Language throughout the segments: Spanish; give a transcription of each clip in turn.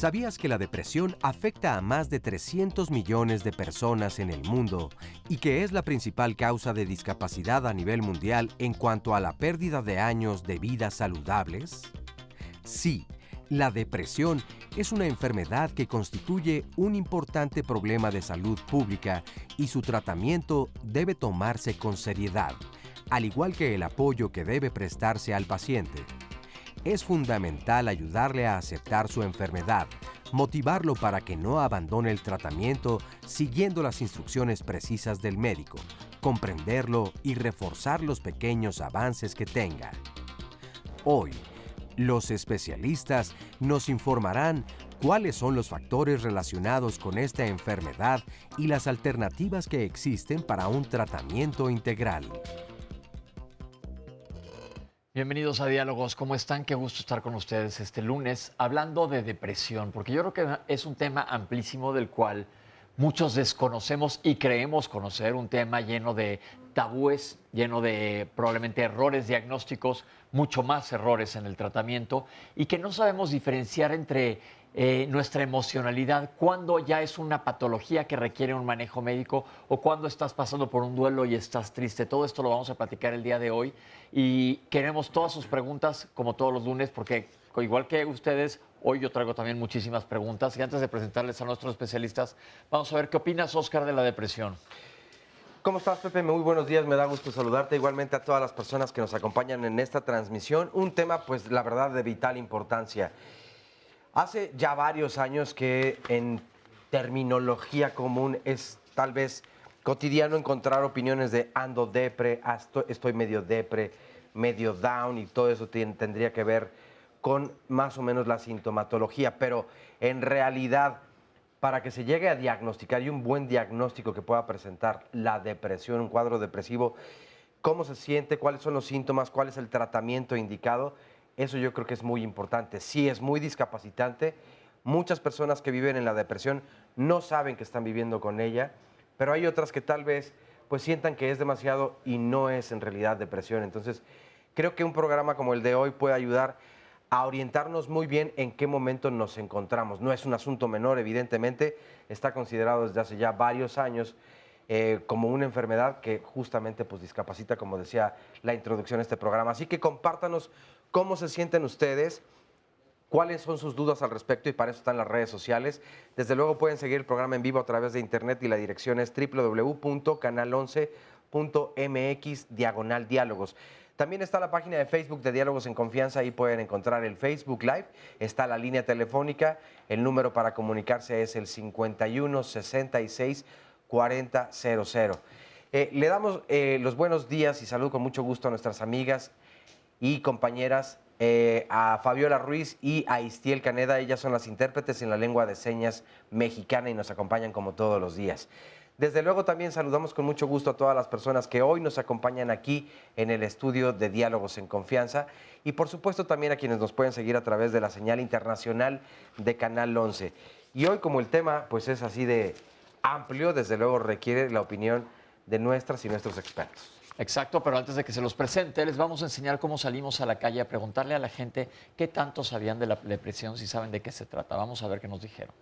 ¿Sabías que la depresión afecta a más de 300 millones de personas en el mundo y que es la principal causa de discapacidad a nivel mundial en cuanto a la pérdida de años de vida saludables? Sí, la depresión es una enfermedad que constituye un importante problema de salud pública y su tratamiento debe tomarse con seriedad, al igual que el apoyo que debe prestarse al paciente. Es fundamental ayudarle a aceptar su enfermedad, motivarlo para que no abandone el tratamiento siguiendo las instrucciones precisas del médico, comprenderlo y reforzar los pequeños avances que tenga. Hoy, los especialistas nos informarán cuáles son los factores relacionados con esta enfermedad y las alternativas que existen para un tratamiento integral. Bienvenidos a Diálogos, ¿cómo están? Qué gusto estar con ustedes este lunes hablando de depresión, porque yo creo que es un tema amplísimo del cual muchos desconocemos y creemos conocer, un tema lleno de tabúes, lleno de probablemente errores diagnósticos, mucho más errores en el tratamiento y que no sabemos diferenciar entre nuestra emocionalidad, cuando ya es una patología que requiere un manejo médico o cuando estás pasando por un duelo y estás triste. Todo esto lo vamos a platicar el día de hoy y queremos todas sus preguntas como todos los lunes porque igual que ustedes, hoy yo traigo también muchísimas preguntas y antes de presentarles a nuestros especialistas, vamos a ver qué opinas, Oscar, de la depresión. ¿Cómo estás, Pepe? Muy buenos días, me da gusto saludarte, igualmente a todas las personas que nos acompañan en esta transmisión. Un tema, pues, la verdad, de vital importancia. Hace ya varios años que en terminología común es tal vez cotidiano encontrar opiniones de ando depre, estoy medio depre, medio down y todo eso tendría que ver con más o menos la sintomatología, pero en realidad para que se llegue a diagnosticar y un buen diagnóstico que pueda presentar la depresión, un cuadro depresivo, cómo se siente, cuáles son los síntomas, cuál es el tratamiento indicado, eso yo creo que es muy importante. Sí, es muy discapacitante. Muchas personas que viven en la depresión no saben que están viviendo con ella, pero hay otras que tal vez pues sientan que es demasiado y no es en realidad depresión. Entonces, creo que un programa como el de hoy puede ayudar a orientarnos muy bien en qué momento nos encontramos. No es un asunto menor, evidentemente, está considerado desde hace ya varios años como una enfermedad que justamente pues discapacita, como decía la introducción a este programa. Así que compártanos cómo se sienten ustedes, cuáles son sus dudas al respecto y para eso están las redes sociales. Desde luego pueden seguir el programa en vivo a través de internet y la dirección es www.canal11.mx/diálogos. También está la página de Facebook de Diálogos en Confianza, ahí pueden encontrar el Facebook Live, está la línea telefónica, el número para comunicarse es el 51 66 40 00. Le damos los buenos días y salud con mucho gusto a nuestras amigas y compañeras, a Fabiola Ruiz y a Istiel Caneda. Ellas son las intérpretes en la lengua de señas mexicana y nos acompañan como todos los días. Desde luego también saludamos con mucho gusto a todas las personas que hoy nos acompañan aquí en el estudio de Diálogos en Confianza y por supuesto también a quienes nos pueden seguir a través de la señal internacional de Canal 11. Y hoy, como el tema pues es así de amplio, desde luego requiere la opinión de nuestras y nuestros expertos. Exacto, pero antes de que se los presente, les vamos a enseñar cómo salimos a la calle a preguntarle a la gente qué tanto sabían de la depresión, si saben de qué se trata. Vamos a ver qué nos dijeron.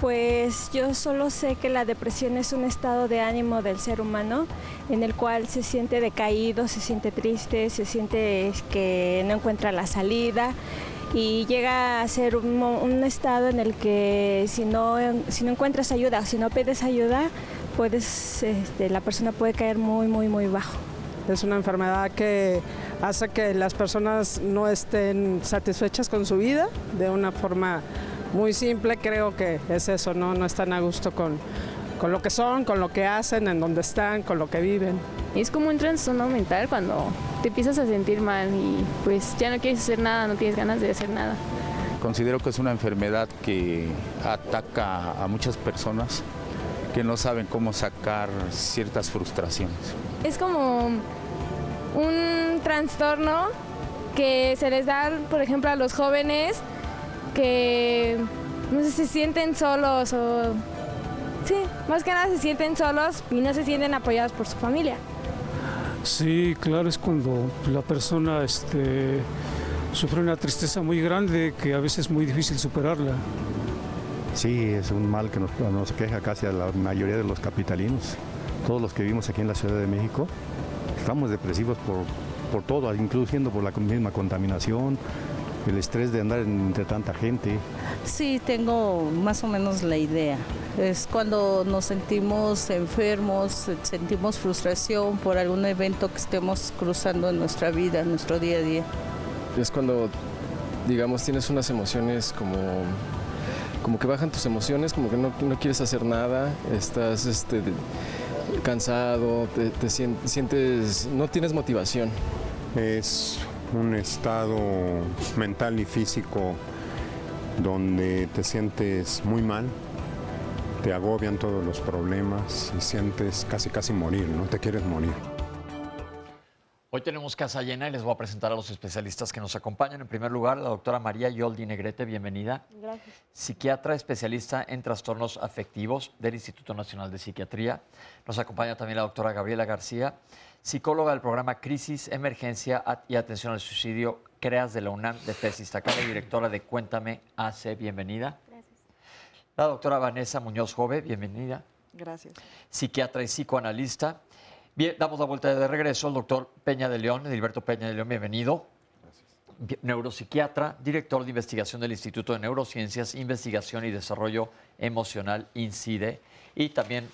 Pues yo solo sé que la depresión es un estado de ánimo del ser humano en el cual se siente decaído, se siente triste, se siente que no encuentra la salida y llega a ser un estado en el que si no encuentras ayuda o si no pides ayuda, la persona puede caer muy bajo. Es una enfermedad que hace que las personas no estén satisfechas con su vida de una forma muy simple. Creo que es eso, no están a gusto con lo que son, con lo que hacen, en donde están, con lo que viven. Es como un trastorno mental cuando te empiezas a sentir mal y pues ya no quieres hacer nada, no tienes ganas de hacer nada. Considero que es una enfermedad que ataca a muchas personas que no saben cómo sacar ciertas frustraciones. Es como un trastorno que se les da, por ejemplo, a los jóvenes que no sé, se sienten solos o... Sí, más que nada se sienten solos y no se sienten apoyados por su familia. Sí, claro, es cuando la persona sufre una tristeza muy grande que a veces es muy difícil superarla. Sí, es un mal que nos queja casi a la mayoría de los capitalinos. Todos los que vivimos aquí en la Ciudad de México estamos depresivos por todo, incluyendo por la misma contaminación, el estrés de andar entre tanta gente. Sí, tengo más o menos la idea. Es cuando nos sentimos enfermos, sentimos frustración por algún evento que estemos cruzando en nuestra vida, en nuestro día a día. Es cuando, digamos, tienes unas emociones como que bajan tus emociones, como que no quieres hacer nada, estás cansado, te sientes, no tienes motivación. Es un estado mental y físico donde te sientes muy mal, te agobian todos los problemas y sientes casi morir, ¿no? Te quieres morir. Hoy tenemos casa llena y les voy a presentar a los especialistas que nos acompañan. En primer lugar, la doctora María Yoldi Negrete, bienvenida. Gracias. Psiquiatra especialista en trastornos afectivos del Instituto Nacional de Psiquiatría. Nos acompaña también la doctora Gabriela García, psicóloga del programa Crisis, Emergencia y Atención al Suicidio, CREAS de la UNAM de FES Iztacala y directora de Cuéntame AC, bienvenida. Gracias. La doctora Vanessa Muñoz Jove, bienvenida. Gracias. Psiquiatra y psicoanalista. Bien, damos la vuelta de regreso al doctor Peña de León, Edilberto Peña de León, bienvenido. Gracias. Neuropsiquiatra, director de investigación del Instituto de Neurociencias, Investigación y Desarrollo Emocional, INCIDE. Y también,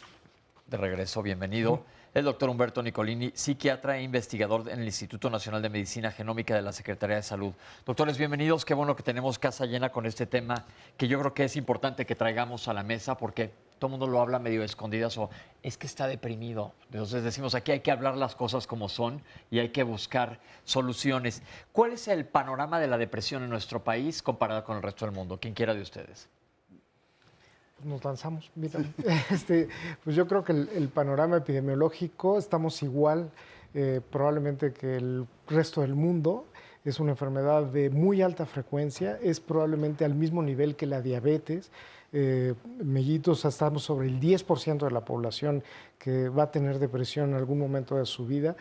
de regreso, bienvenido, el doctor Humberto Nicolini, psiquiatra e investigador en el Instituto Nacional de Medicina Genómica de la Secretaría de Salud. Doctores, bienvenidos. Qué bueno que tenemos casa llena con este tema que yo creo que es importante que traigamos a la mesa porque todo el mundo lo habla medio escondidas o es que está deprimido. Entonces decimos, aquí hay que hablar las cosas como son y hay que buscar soluciones. ¿Cuál es el panorama de la depresión en nuestro país comparado con el resto del mundo? ¿Quién quiera de ustedes? Nos lanzamos. Mira, pues yo creo que el panorama epidemiológico estamos igual probablemente que el resto del mundo. Es una enfermedad de muy alta frecuencia, es probablemente al mismo nivel que la diabetes. Mellitos, estamos sobre el 10% de la población que va a tener depresión en algún momento de su vida.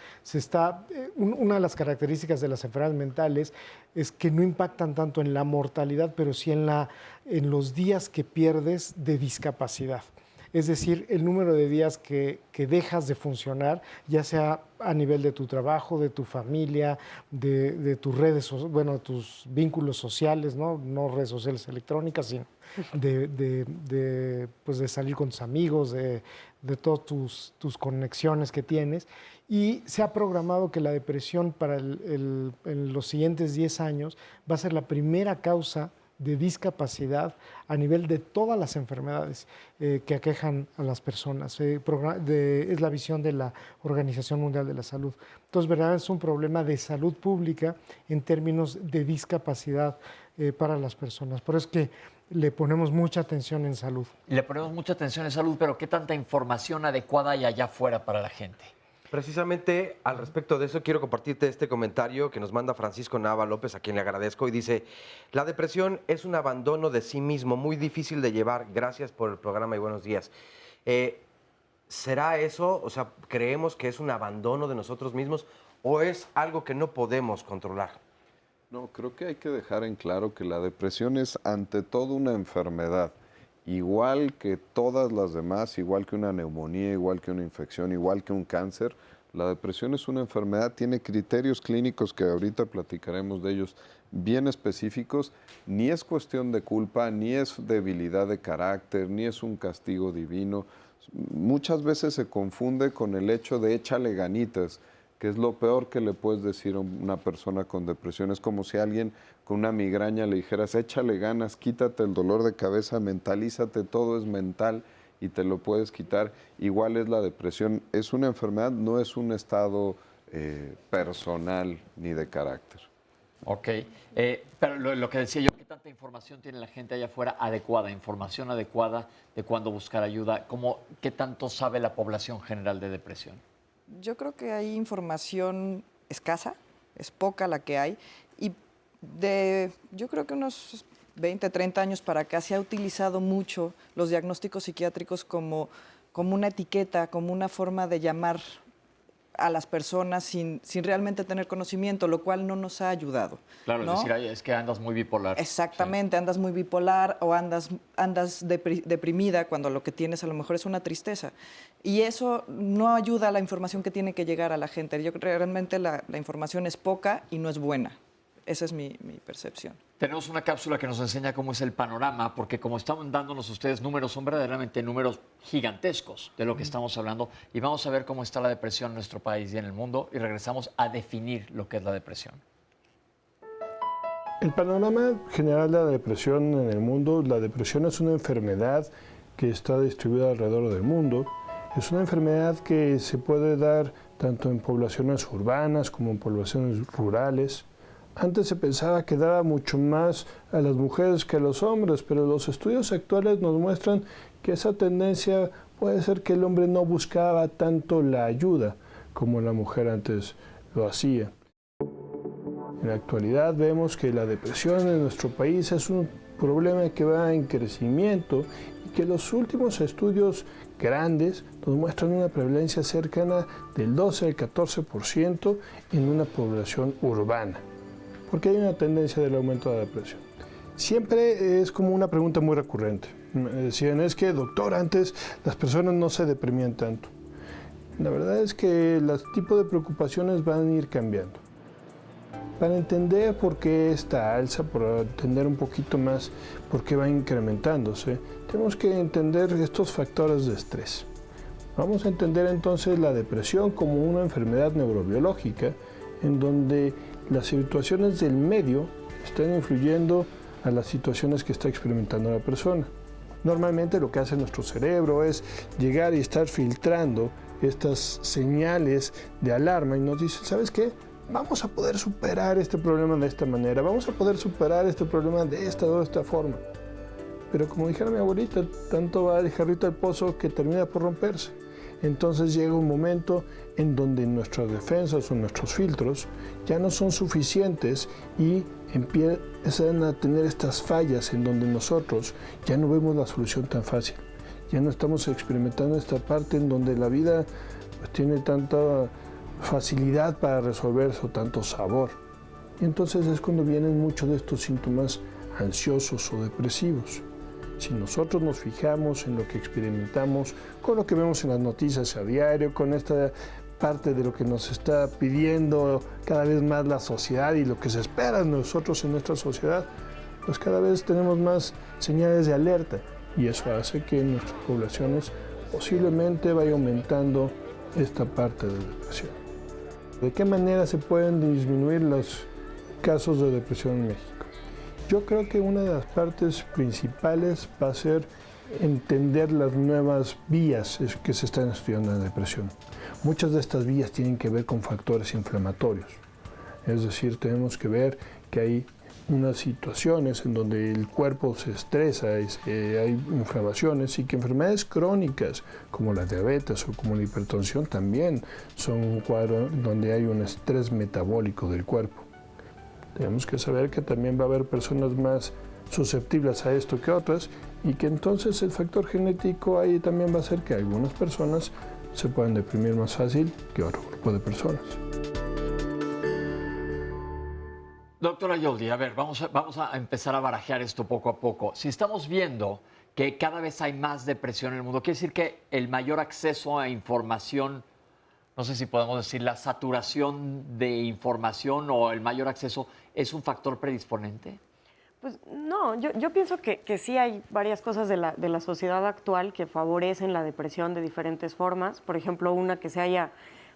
Una de las características de las enfermedades mentales es que no impactan tanto en la mortalidad, pero sí en los días que pierdes de discapacidad. Es decir, el número de días que dejas de funcionar, ya sea a nivel de tu trabajo, de tu familia, de tus redes, bueno, tus vínculos sociales, no redes sociales electrónicas, sino pues de salir con tus amigos, de todas tus conexiones que tienes. Y se ha programado que la depresión para en los siguientes 10 años va a ser la primera causa de discapacidad a nivel de todas las enfermedades que aquejan a las personas. Es la visión de la Organización Mundial de la Salud. Entonces, ¿verdad? Es un problema de salud pública en términos de discapacidad para las personas. Por eso es que le ponemos mucha atención en salud. Le ponemos mucha atención en salud, pero ¿qué tanta información adecuada hay allá afuera para la gente? Precisamente al respecto de eso quiero compartirte este comentario que nos manda Francisco Nava López, a quien le agradezco, y dice: la depresión es un abandono de sí mismo muy difícil de llevar. Gracias por el programa y buenos días. ¿Será eso? O sea, ¿creemos que es un abandono de nosotros mismos o es algo que no podemos controlar? No, creo que hay que dejar en claro que la depresión es ante todo una enfermedad. Igual que todas las demás, igual que una neumonía, igual que una infección, igual que un cáncer, la depresión es una enfermedad, tiene criterios clínicos que ahorita platicaremos de ellos bien específicos, ni es cuestión de culpa, ni es debilidad de carácter, ni es un castigo divino. Muchas veces se confunde con el hecho de échale ganitas, que es lo peor que le puedes decir a una persona con depresión. Es como si a alguien con una migraña le dijeras, échale ganas, quítate el dolor de cabeza, mentalízate, todo es mental. y te lo puedes quitar. Igual es la depresión, es una enfermedad, no es un estado personal ni de carácter. Ok, pero lo que decía yo, ¿qué tanta información tiene la gente allá afuera adecuada, información adecuada de cuándo buscar ayuda? ¿Qué tanto sabe la población general de depresión? Yo creo que hay información escasa, es poca la que hay, y yo creo que unos 20, 30 años para acá se ha utilizado mucho los diagnósticos psiquiátricos como una etiqueta, como una forma de llamar a las personas sin realmente tener conocimiento, lo cual no nos ha ayudado. Claro, ¿no? Es decir, es que andas muy bipolar. Exactamente, sí. Andas muy bipolar o andas deprimida cuando lo que tienes a lo mejor es una tristeza. Y eso no ayuda a la información que tiene que llegar a la gente. Yo creo que realmente la información es poca y no es buena. Esa es mi percepción. Tenemos una cápsula que nos enseña cómo es el panorama, porque como están dándonos ustedes números, son verdaderamente números gigantescos de lo que estamos hablando, y vamos a ver cómo está la depresión en nuestro país y en el mundo, y regresamos a definir lo que es la depresión. El panorama general de la depresión en el mundo, la depresión es una enfermedad que está distribuida alrededor del mundo. Es una enfermedad que se puede dar tanto en poblaciones urbanas como en poblaciones rurales. Antes se pensaba que daba mucho más a las mujeres que a los hombres, pero los estudios actuales nos muestran que esa tendencia puede ser que el hombre no buscaba tanto la ayuda como la mujer antes lo hacía. En la actualidad vemos que la depresión en nuestro país es un problema que va en crecimiento y que los últimos estudios grandes nos muestran una prevalencia cercana del 12 al 14% en una población urbana. Porque hay una tendencia del aumento de la depresión. Siempre es como una pregunta muy recurrente. Me decían, es que doctor, antes las personas no se deprimían tanto. La verdad es que los tipos de preocupaciones van a ir cambiando. Para entender por qué esta alza, para entender un poquito más por qué va incrementándose, tenemos que entender estos factores de estrés. Vamos a entender entonces la depresión como una enfermedad neurobiológica en donde las situaciones del medio están influyendo a las situaciones que está experimentando la persona. Normalmente lo que hace nuestro cerebro es llegar y estar filtrando estas señales de alarma y nos dice, ¿sabes qué? Vamos a poder superar este problema de esta manera, vamos a poder superar este problema de esta o de esta forma. Pero como dijera mi abuelita, tanto va el jarrito al pozo que termina por romperse. Entonces llega un momento en donde nuestras defensas o nuestros filtros ya no son suficientes y empiezan a tener estas fallas en donde nosotros ya no vemos la solución tan fácil. Ya no estamos experimentando esta parte en donde la vida pues, tiene tanta facilidad para resolverse o tanto sabor. Y entonces es cuando vienen muchos de estos síntomas ansiosos o depresivos. Si nosotros nos fijamos en lo que experimentamos, con lo que vemos en las noticias a diario, con esta parte de lo que nos está pidiendo cada vez más la sociedad y lo que se espera de nosotros en nuestra sociedad, pues cada vez tenemos más señales de alerta y eso hace que en nuestras poblaciones posiblemente vaya aumentando esta parte de depresión. ¿De qué manera se pueden disminuir los casos de depresión en México? Yo creo que una de las partes principales va a ser entender las nuevas vías que se están estudiando en la depresión. Muchas de estas vías tienen que ver con factores inflamatorios. Es decir, tenemos que ver que hay unas situaciones en donde el cuerpo se estresa, hay inflamaciones y que enfermedades crónicas como la diabetes o como la hipertensión también son un cuadro donde hay un estrés metabólico del cuerpo. Tenemos que saber que también va a haber personas más susceptibles a esto que otras y que entonces el factor genético ahí también va a hacer que algunas personas se puedan deprimir más fácil que otro grupo de personas. Doctora Yoldi, a ver, vamos a empezar a barajear esto poco a poco. Si estamos viendo que cada vez hay más depresión en el mundo, ¿quiere decir que el mayor acceso a información, no sé si podemos decir la saturación de información o el mayor acceso, es un factor predisponente? Pues no, yo pienso que sí hay varias cosas de la sociedad actual que favorecen la depresión de diferentes formas. Por ejemplo, una que se haya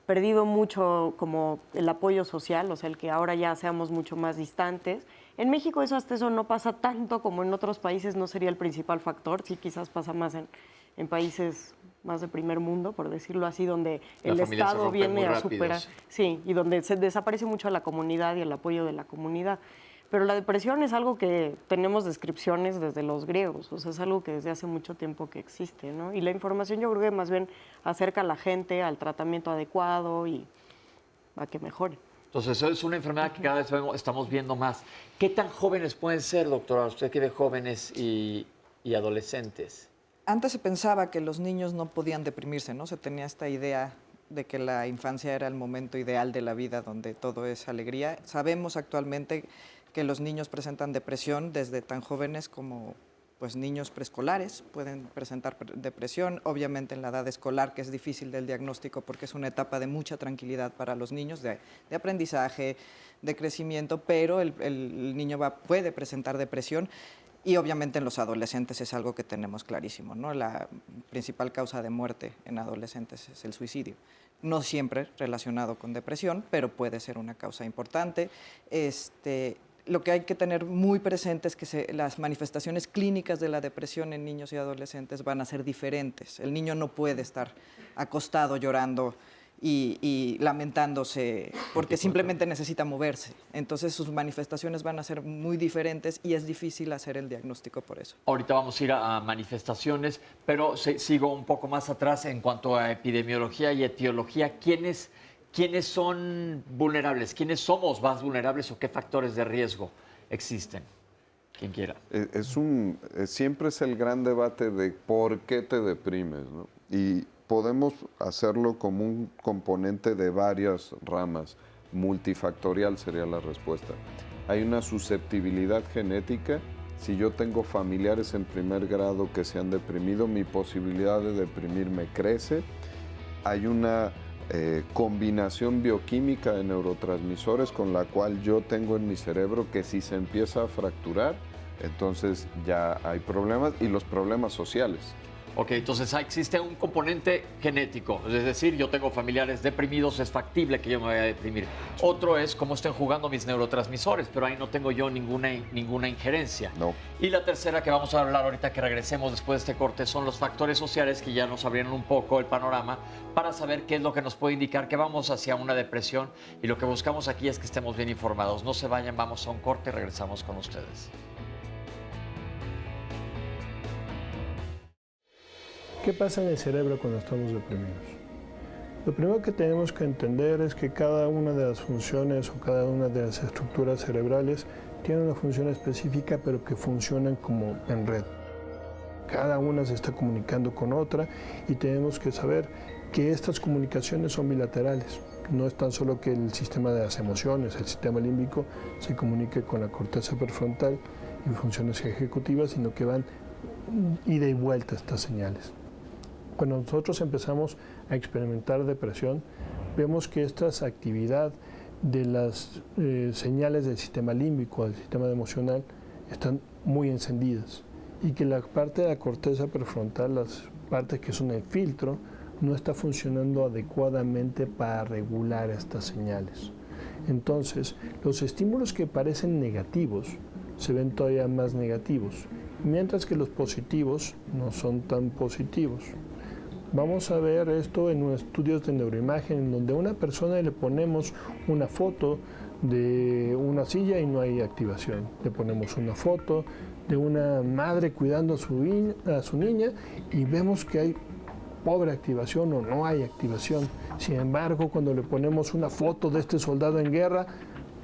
perdido mucho como el apoyo social, o sea, el que ahora ya seamos mucho más distantes, En México hasta eso no pasa tanto como en otros países, no sería el principal factor, sí quizás pasa más en países más de primer mundo, por decirlo así, donde el Estado viene a superar, sí, y donde se desaparece mucho a la comunidad y el apoyo de la comunidad. Pero la depresión es algo que tenemos descripciones desde los griegos, o sea, es algo que desde hace mucho tiempo que existe, ¿no? Y la información yo creo que más bien acerca a la gente al tratamiento adecuado y a que mejore. Entonces, eso es una enfermedad que cada vez estamos viendo más. ¿Qué tan jóvenes pueden ser, doctora? Usted que ve jóvenes y adolescentes. Antes se pensaba que los niños no podían deprimirse, ¿no? Se tenía esta idea de que la infancia era el momento ideal de la vida donde todo es alegría. Sabemos actualmente que los niños presentan depresión desde tan jóvenes como pues, niños preescolares pueden presentar depresión, obviamente en la edad escolar, que es difícil del diagnóstico porque es una etapa de mucha tranquilidad para los niños, de aprendizaje, de crecimiento, pero el niño puede presentar depresión. Y obviamente en los adolescentes es algo que tenemos clarísimo, ¿no? La principal causa de muerte en adolescentes es el suicidio. No siempre relacionado con depresión, pero puede ser una causa importante. Lo que hay que tener muy presente es que las manifestaciones clínicas de la depresión en niños y adolescentes van a ser diferentes. El niño no puede estar acostado llorando y lamentándose porque simplemente necesita moverse. Entonces sus manifestaciones van a ser muy diferentes y es difícil hacer el diagnóstico por eso. Ahorita vamos a ir a manifestaciones, pero sigo un poco más atrás en cuanto a epidemiología y etiología. ¿Quiénes son vulnerables? ¿Quiénes somos más vulnerables o qué factores de riesgo existen? Quien quiera. Siempre es el gran debate de por qué te deprimes, ¿no? Y podemos hacerlo como un componente de varias ramas. Multifactorial sería la respuesta. Hay una susceptibilidad genética. Si yo tengo familiares en primer grado que se han deprimido, mi posibilidad de deprimirme crece. Hay una combinación bioquímica de neurotransmisores con la cual yo tengo en mi cerebro que si se empieza a fracturar, entonces ya hay problemas, y los problemas sociales. Ok, entonces existe un componente genético, es decir, yo tengo familiares deprimidos, es factible que yo me vaya a deprimir. Otro es cómo estén jugando mis neurotransmisores, pero ahí no tengo yo ninguna injerencia. No. Y la tercera que vamos a hablar ahorita que regresemos después de este corte son los factores sociales que ya nos abrieron un poco el panorama para saber qué es lo que nos puede indicar que vamos hacia una depresión, y lo que buscamos aquí es que estemos bien informados. No se vayan, vamos a un corte y regresamos con ustedes. ¿Qué pasa en el cerebro cuando estamos deprimidos? Lo primero que tenemos que entender es que cada una de las funciones o cada una de las estructuras cerebrales tiene una función específica, pero que funcionan como en red. Cada una se está comunicando con otra y tenemos que saber que estas comunicaciones son bilaterales. No es tan solo que el sistema de las emociones, el sistema límbico, se comunique con la corteza prefrontal y funciones ejecutivas, sino que van ida y vuelta estas señales. Cuando nosotros empezamos a experimentar depresión, vemos que esta actividad de las señales del sistema límbico, del sistema emocional, están muy encendidas y que la parte de la corteza prefrontal, las partes que son el filtro, no está funcionando adecuadamente para regular estas señales. Entonces, los estímulos que parecen negativos se ven todavía más negativos, mientras que los positivos no son tan positivos. Vamos a ver esto en estudios de neuroimagen, en donde a una persona le ponemos una foto de una silla y no hay activación. Le ponemos una foto de una madre cuidando a su niña y vemos que hay pobre activación o no hay activación. Sin embargo, cuando le ponemos una foto de este soldado en guerra,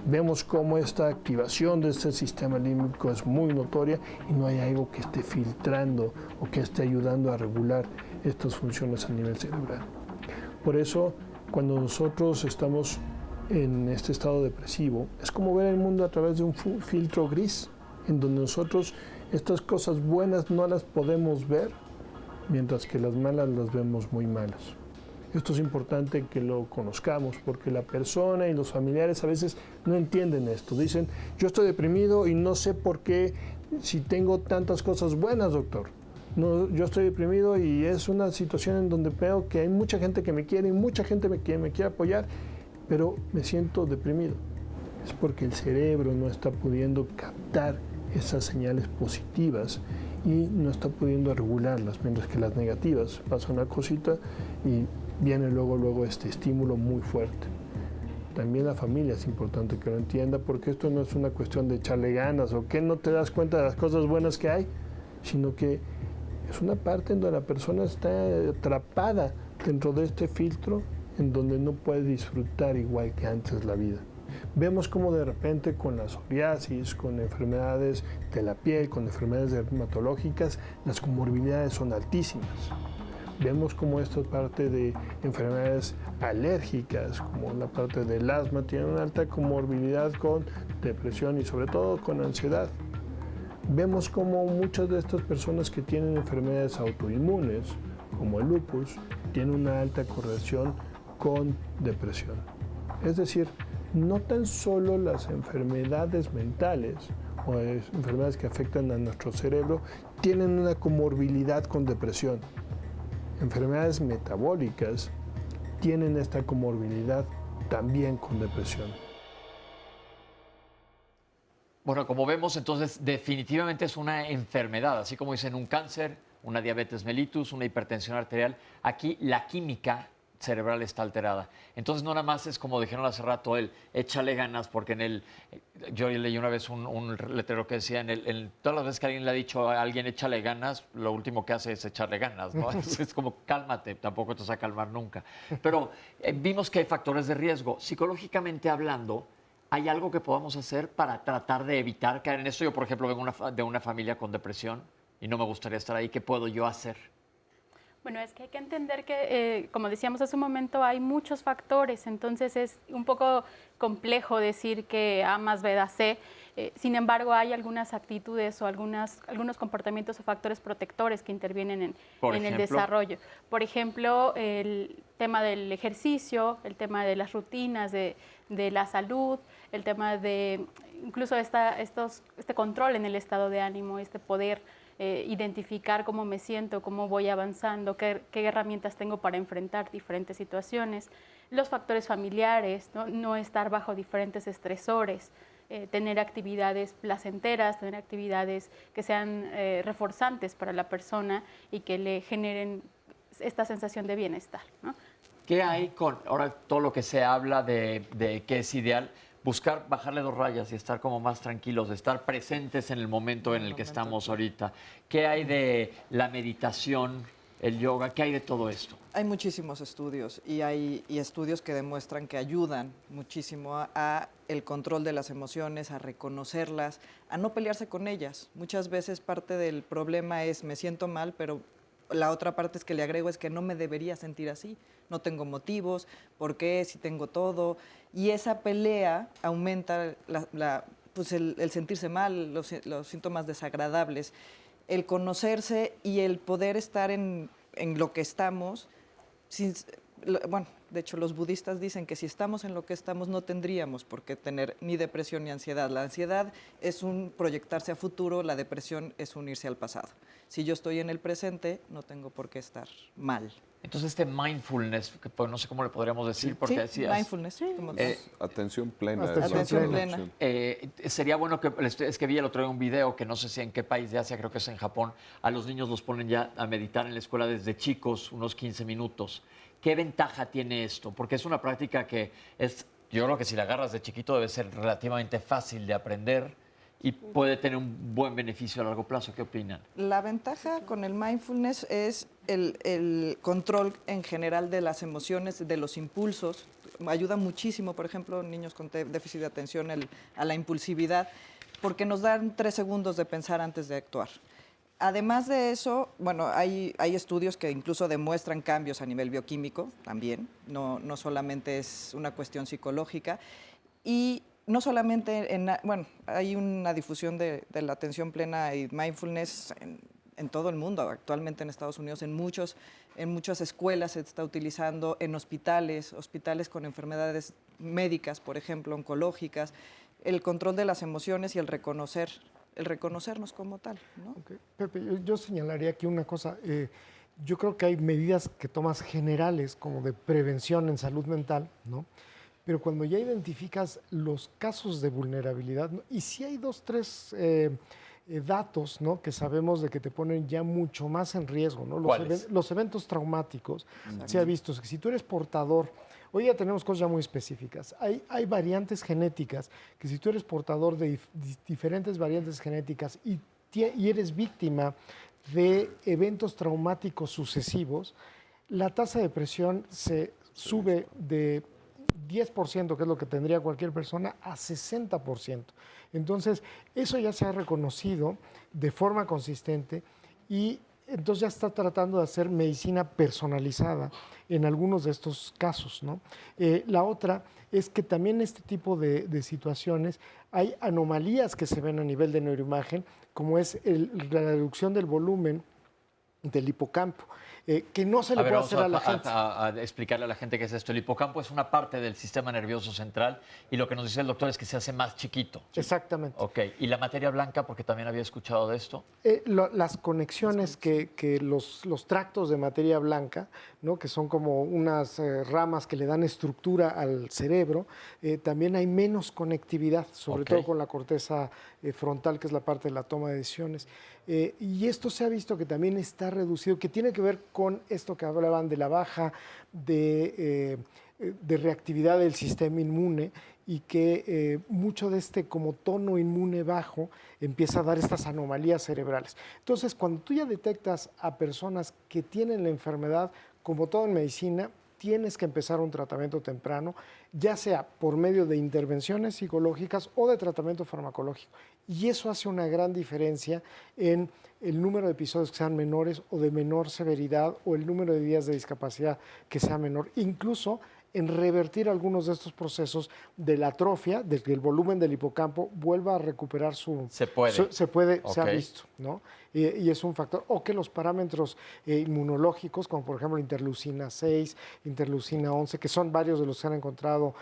vemos cómo esta activación de este sistema límbico es muy notoria y no hay algo que esté filtrando o que esté ayudando a regular estas funciones a nivel cerebral. Por eso, cuando nosotros estamos en este estado depresivo, es como ver el mundo a través de un filtro gris, en donde nosotros estas cosas buenas no las podemos ver, mientras que las malas las vemos muy malas. Esto es importante que lo conozcamos, porque la persona y los familiares a veces no entienden esto. Dicen, yo estoy deprimido y no sé por qué, si tengo tantas cosas buenas, doctor. No, yo estoy deprimido y es una situación en donde veo que hay mucha gente que me quiere y mucha gente que me quiere apoyar, pero me siento deprimido. es porque el cerebro no está pudiendo captar esas señales positivas y no está pudiendo regularlas, mientras que las negativas pasa una cosita y viene luego este estímulo muy fuerte. También la familia es importante que lo entienda, porque esto no es una cuestión de echarle ganas o que no te das cuenta de las cosas buenas que hay, sino que es una parte en donde la persona está atrapada dentro de este filtro en donde no puede disfrutar igual que antes la vida. Vemos como de repente con la psoriasis, con enfermedades de la piel, con enfermedades dermatológicas, las comorbilidades son altísimas. Vemos como esta parte de enfermedades alérgicas, como la parte del asma, tiene una alta comorbilidad con depresión y sobre todo con ansiedad. Vemos como muchas de estas personas que tienen enfermedades autoinmunes, como el lupus, tienen una alta correlación con depresión. Es decir, no tan solo las enfermedades mentales o enfermedades que afectan a nuestro cerebro tienen una comorbilidad con depresión. Enfermedades metabólicas tienen esta comorbilidad también con depresión. Bueno, como vemos, entonces definitivamente es una enfermedad, así como dicen un cáncer, una diabetes mellitus, una hipertensión arterial. Aquí la química cerebral está alterada. Entonces no nada más es como dijeron hace rato, échale ganas, porque yo leí una vez un letrero que decía, todas las veces que alguien le ha dicho a alguien échale ganas, lo último que hace es echarle ganas, ¿no? Es como cálmate, tampoco te vas a calmar nunca. Pero vimos que hay factores de riesgo. Psicológicamente hablando, ¿hay algo que podamos hacer para tratar de evitar caer en eso? Yo, por ejemplo, vengo de una familia con depresión y no me gustaría estar ahí. ¿Qué puedo yo hacer? Bueno, es que hay que entender que, como decíamos hace un momento, hay muchos factores, entonces es un poco complejo decir que A más B da C. Sin embargo, hay algunas actitudes o algunos comportamientos o factores protectores que intervienen en el desarrollo. Por ejemplo, el tema del ejercicio, el tema de las rutinas de la salud, el tema de incluso este control en el estado de ánimo, este poder identificar cómo me siento, cómo voy avanzando, qué herramientas tengo para enfrentar diferentes situaciones, los factores familiares, no estar bajo diferentes estresores, tener actividades placenteras, tener actividades que sean reforzantes para la persona y que le generen esta sensación de bienestar, ¿no? ¿Qué hay con ahora todo lo que se habla de que es ideal? Buscar bajarle 2 rayas y estar como más tranquilos, de estar presentes en el momento en el que estamos ahorita. ¿Qué hay de la meditación, el yoga? ¿Qué hay de todo esto? Hay muchísimos estudios y hay estudios que demuestran que ayudan muchísimo a el control de las emociones, a reconocerlas, a no pelearse con ellas. Muchas veces parte del problema es me siento mal, pero la otra parte es que le agrego es que no me debería sentir así. No tengo motivos, ¿por qué? Si tengo todo. Y esa pelea aumenta pues el sentirse mal, los síntomas desagradables. El conocerse y el poder estar en lo que estamos. Bueno, de hecho, los budistas dicen que si estamos en lo que estamos no tendríamos por qué tener ni depresión ni ansiedad. La ansiedad es un proyectarse a futuro, la depresión es un irse al pasado. Si yo estoy en el presente, no tengo por qué estar mal. Entonces mindfulness, que pues, no sé cómo le podríamos decir, porque decías... mindfulness. Atención plena. Atención plena. Sería bueno que, es que vi el otro día un video, que no sé si en qué país de Asia, creo que es en Japón, a los niños los ponen ya a meditar en la escuela desde chicos, unos 15 minutos. ¿Qué ventaja tiene esto? Porque es una práctica que yo creo que si la agarras de chiquito debe ser relativamente fácil de aprender y puede tener un buen beneficio a largo plazo. ¿Qué opinan? La ventaja con el mindfulness es el control en general de las emociones, de los impulsos. Ayuda muchísimo, por ejemplo, niños con déficit de atención a la impulsividad, porque nos dan 3 segundos de pensar antes de actuar. Además de eso, bueno, hay estudios que incluso demuestran cambios a nivel bioquímico también, no solamente es una cuestión psicológica. Y no solamente bueno, hay una difusión de la atención plena y mindfulness en todo el mundo, actualmente en Estados Unidos, en muchas escuelas se está utilizando, en hospitales con enfermedades médicas, por ejemplo, oncológicas, el control de las emociones y el reconocernos como tal, ¿no? Okay. Pepe, yo señalaría aquí una cosa. Yo creo que hay medidas que tomas generales como de prevención en salud mental, ¿no? pero cuando ya identificas los casos de vulnerabilidad, ¿no? Y si hay 2, 3 datos, ¿no?, que sabemos de que te ponen ya mucho más en riesgo, ¿no? Los eventos traumáticos. Se ha visto que si tú eres portador, hoy ya tenemos cosas ya muy específicas. Hay variantes genéticas que si tú eres portador de diferentes variantes genéticas y eres víctima de eventos traumáticos sucesivos, la tasa de depresión se sube de 10%, que es lo que tendría cualquier persona, a 60%. Entonces, eso ya se ha reconocido de forma consistente y entonces ya está tratando de hacer medicina personalizada en algunos de estos casos, ¿no? La otra es que también en este tipo de situaciones hay anomalías que se ven a nivel de neuroimagen, como es la reducción del volumen del hipocampo, que no se le puede hacer a la gente. A explicarle a la gente qué es esto. El hipocampo es una parte del sistema nervioso central y lo que nos dice el doctor es que se hace más chiquito. Exactamente. Ok, ¿y la materia blanca? Porque también había escuchado de esto. Las conexiones que los tractos de materia blanca, ¿no?, que son como unas ramas que le dan estructura al cerebro, también hay menos conectividad, sobre todo con la corteza frontal, que es la parte de la toma de decisiones. Y esto se ha visto que también está reducido, que tiene que ver con esto que hablaban de la baja de reactividad del sistema inmune y que mucho de este como tono inmune bajo empieza a dar estas anomalías cerebrales. Entonces, cuando tú ya detectas a personas que tienen la enfermedad, como todo en medicina, tienes que empezar un tratamiento temprano, ya sea por medio de intervenciones psicológicas o de tratamiento farmacológico. Y eso hace una gran diferencia en el número de episodios que sean menores o de menor severidad o el número de días de discapacidad que sea menor, incluso en revertir algunos de estos procesos de la atrofia, de que el volumen del hipocampo vuelva a recuperar su... Se puede. Se ha visto, ¿no? Y es un factor. O que los parámetros inmunológicos, como por ejemplo interleucina 6, interleucina 11, que son varios de los que se han encontrado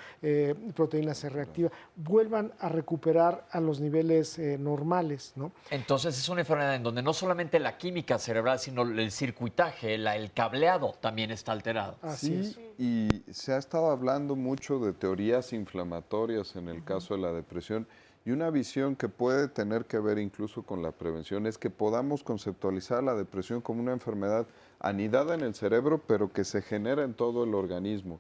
proteína C reactiva, vuelvan a recuperar a los niveles normales, ¿no? Entonces es una enfermedad en donde no solamente la química cerebral, sino el circuitaje, el cableado también está alterado. Así es. Y se ha estado hablando mucho de teorías inflamatorias en el caso de la depresión. Y una visión que puede tener que ver incluso con la prevención es que podamos conceptualizar la depresión como una enfermedad anidada en el cerebro, pero que se genera en todo el organismo.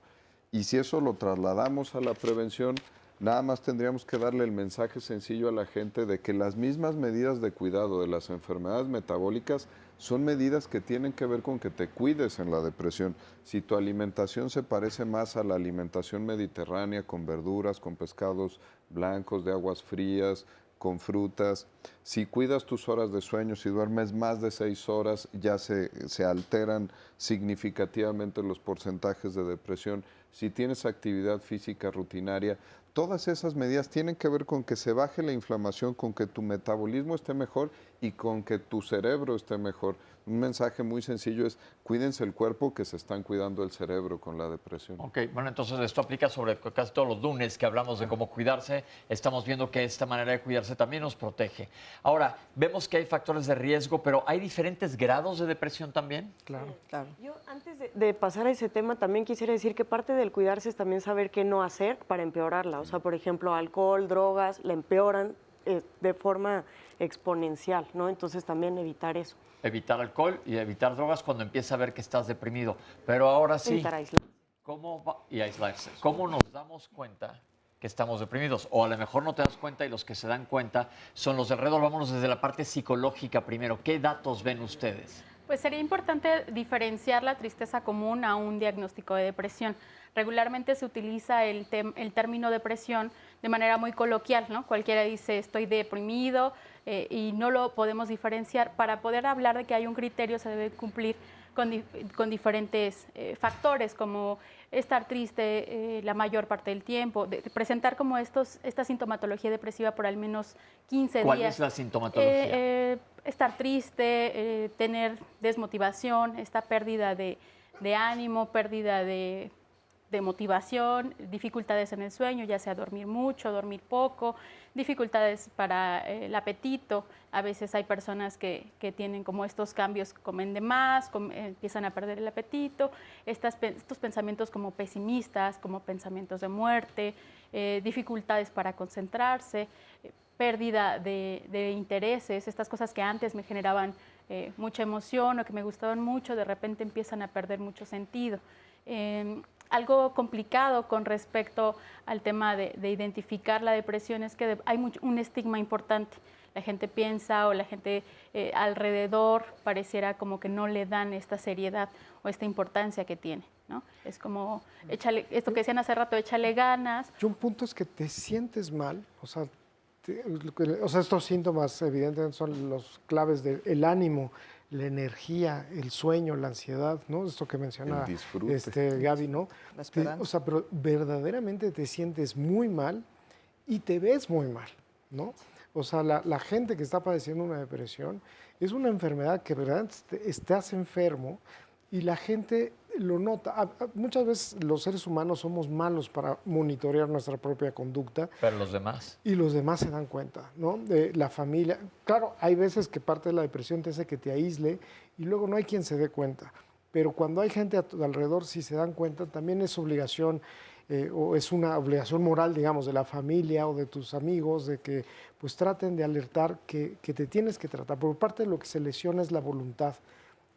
Y si eso lo trasladamos a la prevención, nada más tendríamos que darle el mensaje sencillo a la gente de que las mismas medidas de cuidado de las enfermedades metabólicas son medidas que tienen que ver con que te cuides en la depresión. Si tu alimentación se parece más a la alimentación mediterránea, con verduras, con pescados blancos, de aguas frías, con frutas, si cuidas tus horas de sueño, si duermes más de 6 horas, ya se alteran significativamente los porcentajes de depresión. Si tienes actividad física rutinaria, todas esas medidas tienen que ver con que se baje la inflamación, con que tu metabolismo esté mejor y con que tu cerebro esté mejor. Un mensaje muy sencillo es: cuídense el cuerpo, que se están cuidando el cerebro con la depresión. Ok, bueno, entonces esto aplica sobre casi todos los lunes que hablamos de cómo cuidarse. Estamos viendo que esta manera de cuidarse también nos protege. Ahora, vemos que hay factores de riesgo, pero ¿hay diferentes grados de depresión también? Claro. Yo, antes de pasar a ese tema, también quisiera decir que parte del cuidarse es también saber qué no hacer para empeorarla. O sea, por ejemplo, alcohol, drogas, la empeoran de forma exponencial, ¿no? Entonces también evitar eso. Evitar alcohol y evitar drogas cuando empieza a ver que estás deprimido. Pero ahora sí, Evitar aislarse. y aislarse. ¿Cómo nos damos cuenta que estamos deprimidos? O a lo mejor no te das cuenta y los que se dan cuenta son los de alrededor. Vámonos desde la parte psicológica primero. ¿Qué datos ven ustedes? Pues sería importante diferenciar la tristeza común a un diagnóstico de depresión. Regularmente se utiliza el término depresión de manera muy coloquial, ¿no? Cualquiera dice estoy deprimido y no lo podemos diferenciar. Para poder hablar de que hay un criterio se debe cumplir con diferentes factores, como estar triste la mayor parte del tiempo, presentar como esta sintomatología depresiva por al menos 15 días. ¿Cuál es la sintomatología? Estar triste, tener desmotivación, esta pérdida de ánimo, pérdida de de motivación, dificultades en el sueño, ya sea dormir mucho, dormir poco, dificultades para el apetito. A veces hay personas que tienen como estos cambios, comen de más, empiezan a perder el apetito, estos pensamientos como pesimistas, como pensamientos de muerte, dificultades para concentrarse, pérdida de intereses, estas cosas que antes me generaban mucha emoción o que me gustaban mucho, de repente empiezan a perder mucho sentido. Algo complicado con respecto al tema de identificar la depresión es que hay un estigma importante. La gente piensa o la gente alrededor pareciera como que no le dan esta seriedad o esta importancia que tiene, ¿no? Es como, esto que decían hace rato, échale ganas. Y un punto es que te sientes mal, o sea, estos síntomas evidentemente son los claves del ánimo, la energía, el sueño, la ansiedad, ¿no? Esto que mencionaba Gaby, ¿no? La esperanza. O sea, pero verdaderamente te sientes muy mal y te ves muy mal, ¿no? O sea, la gente que está padeciendo una depresión es una enfermedad que verdaderamente estás enfermo y la gente lo nota. Muchas veces los seres humanos somos malos para monitorear nuestra propia conducta. Pero los demás. Y los demás se dan cuenta, ¿no? De la familia. Claro, hay veces que parte de la depresión te hace que te aísle y luego no hay quien se dé cuenta. Pero cuando hay gente a tu alrededor, si se dan cuenta, también es obligación o es una obligación moral, digamos, de la familia o de tus amigos, de que pues traten de alertar que te tienes que tratar. Por parte de lo que se lesiona es la voluntad.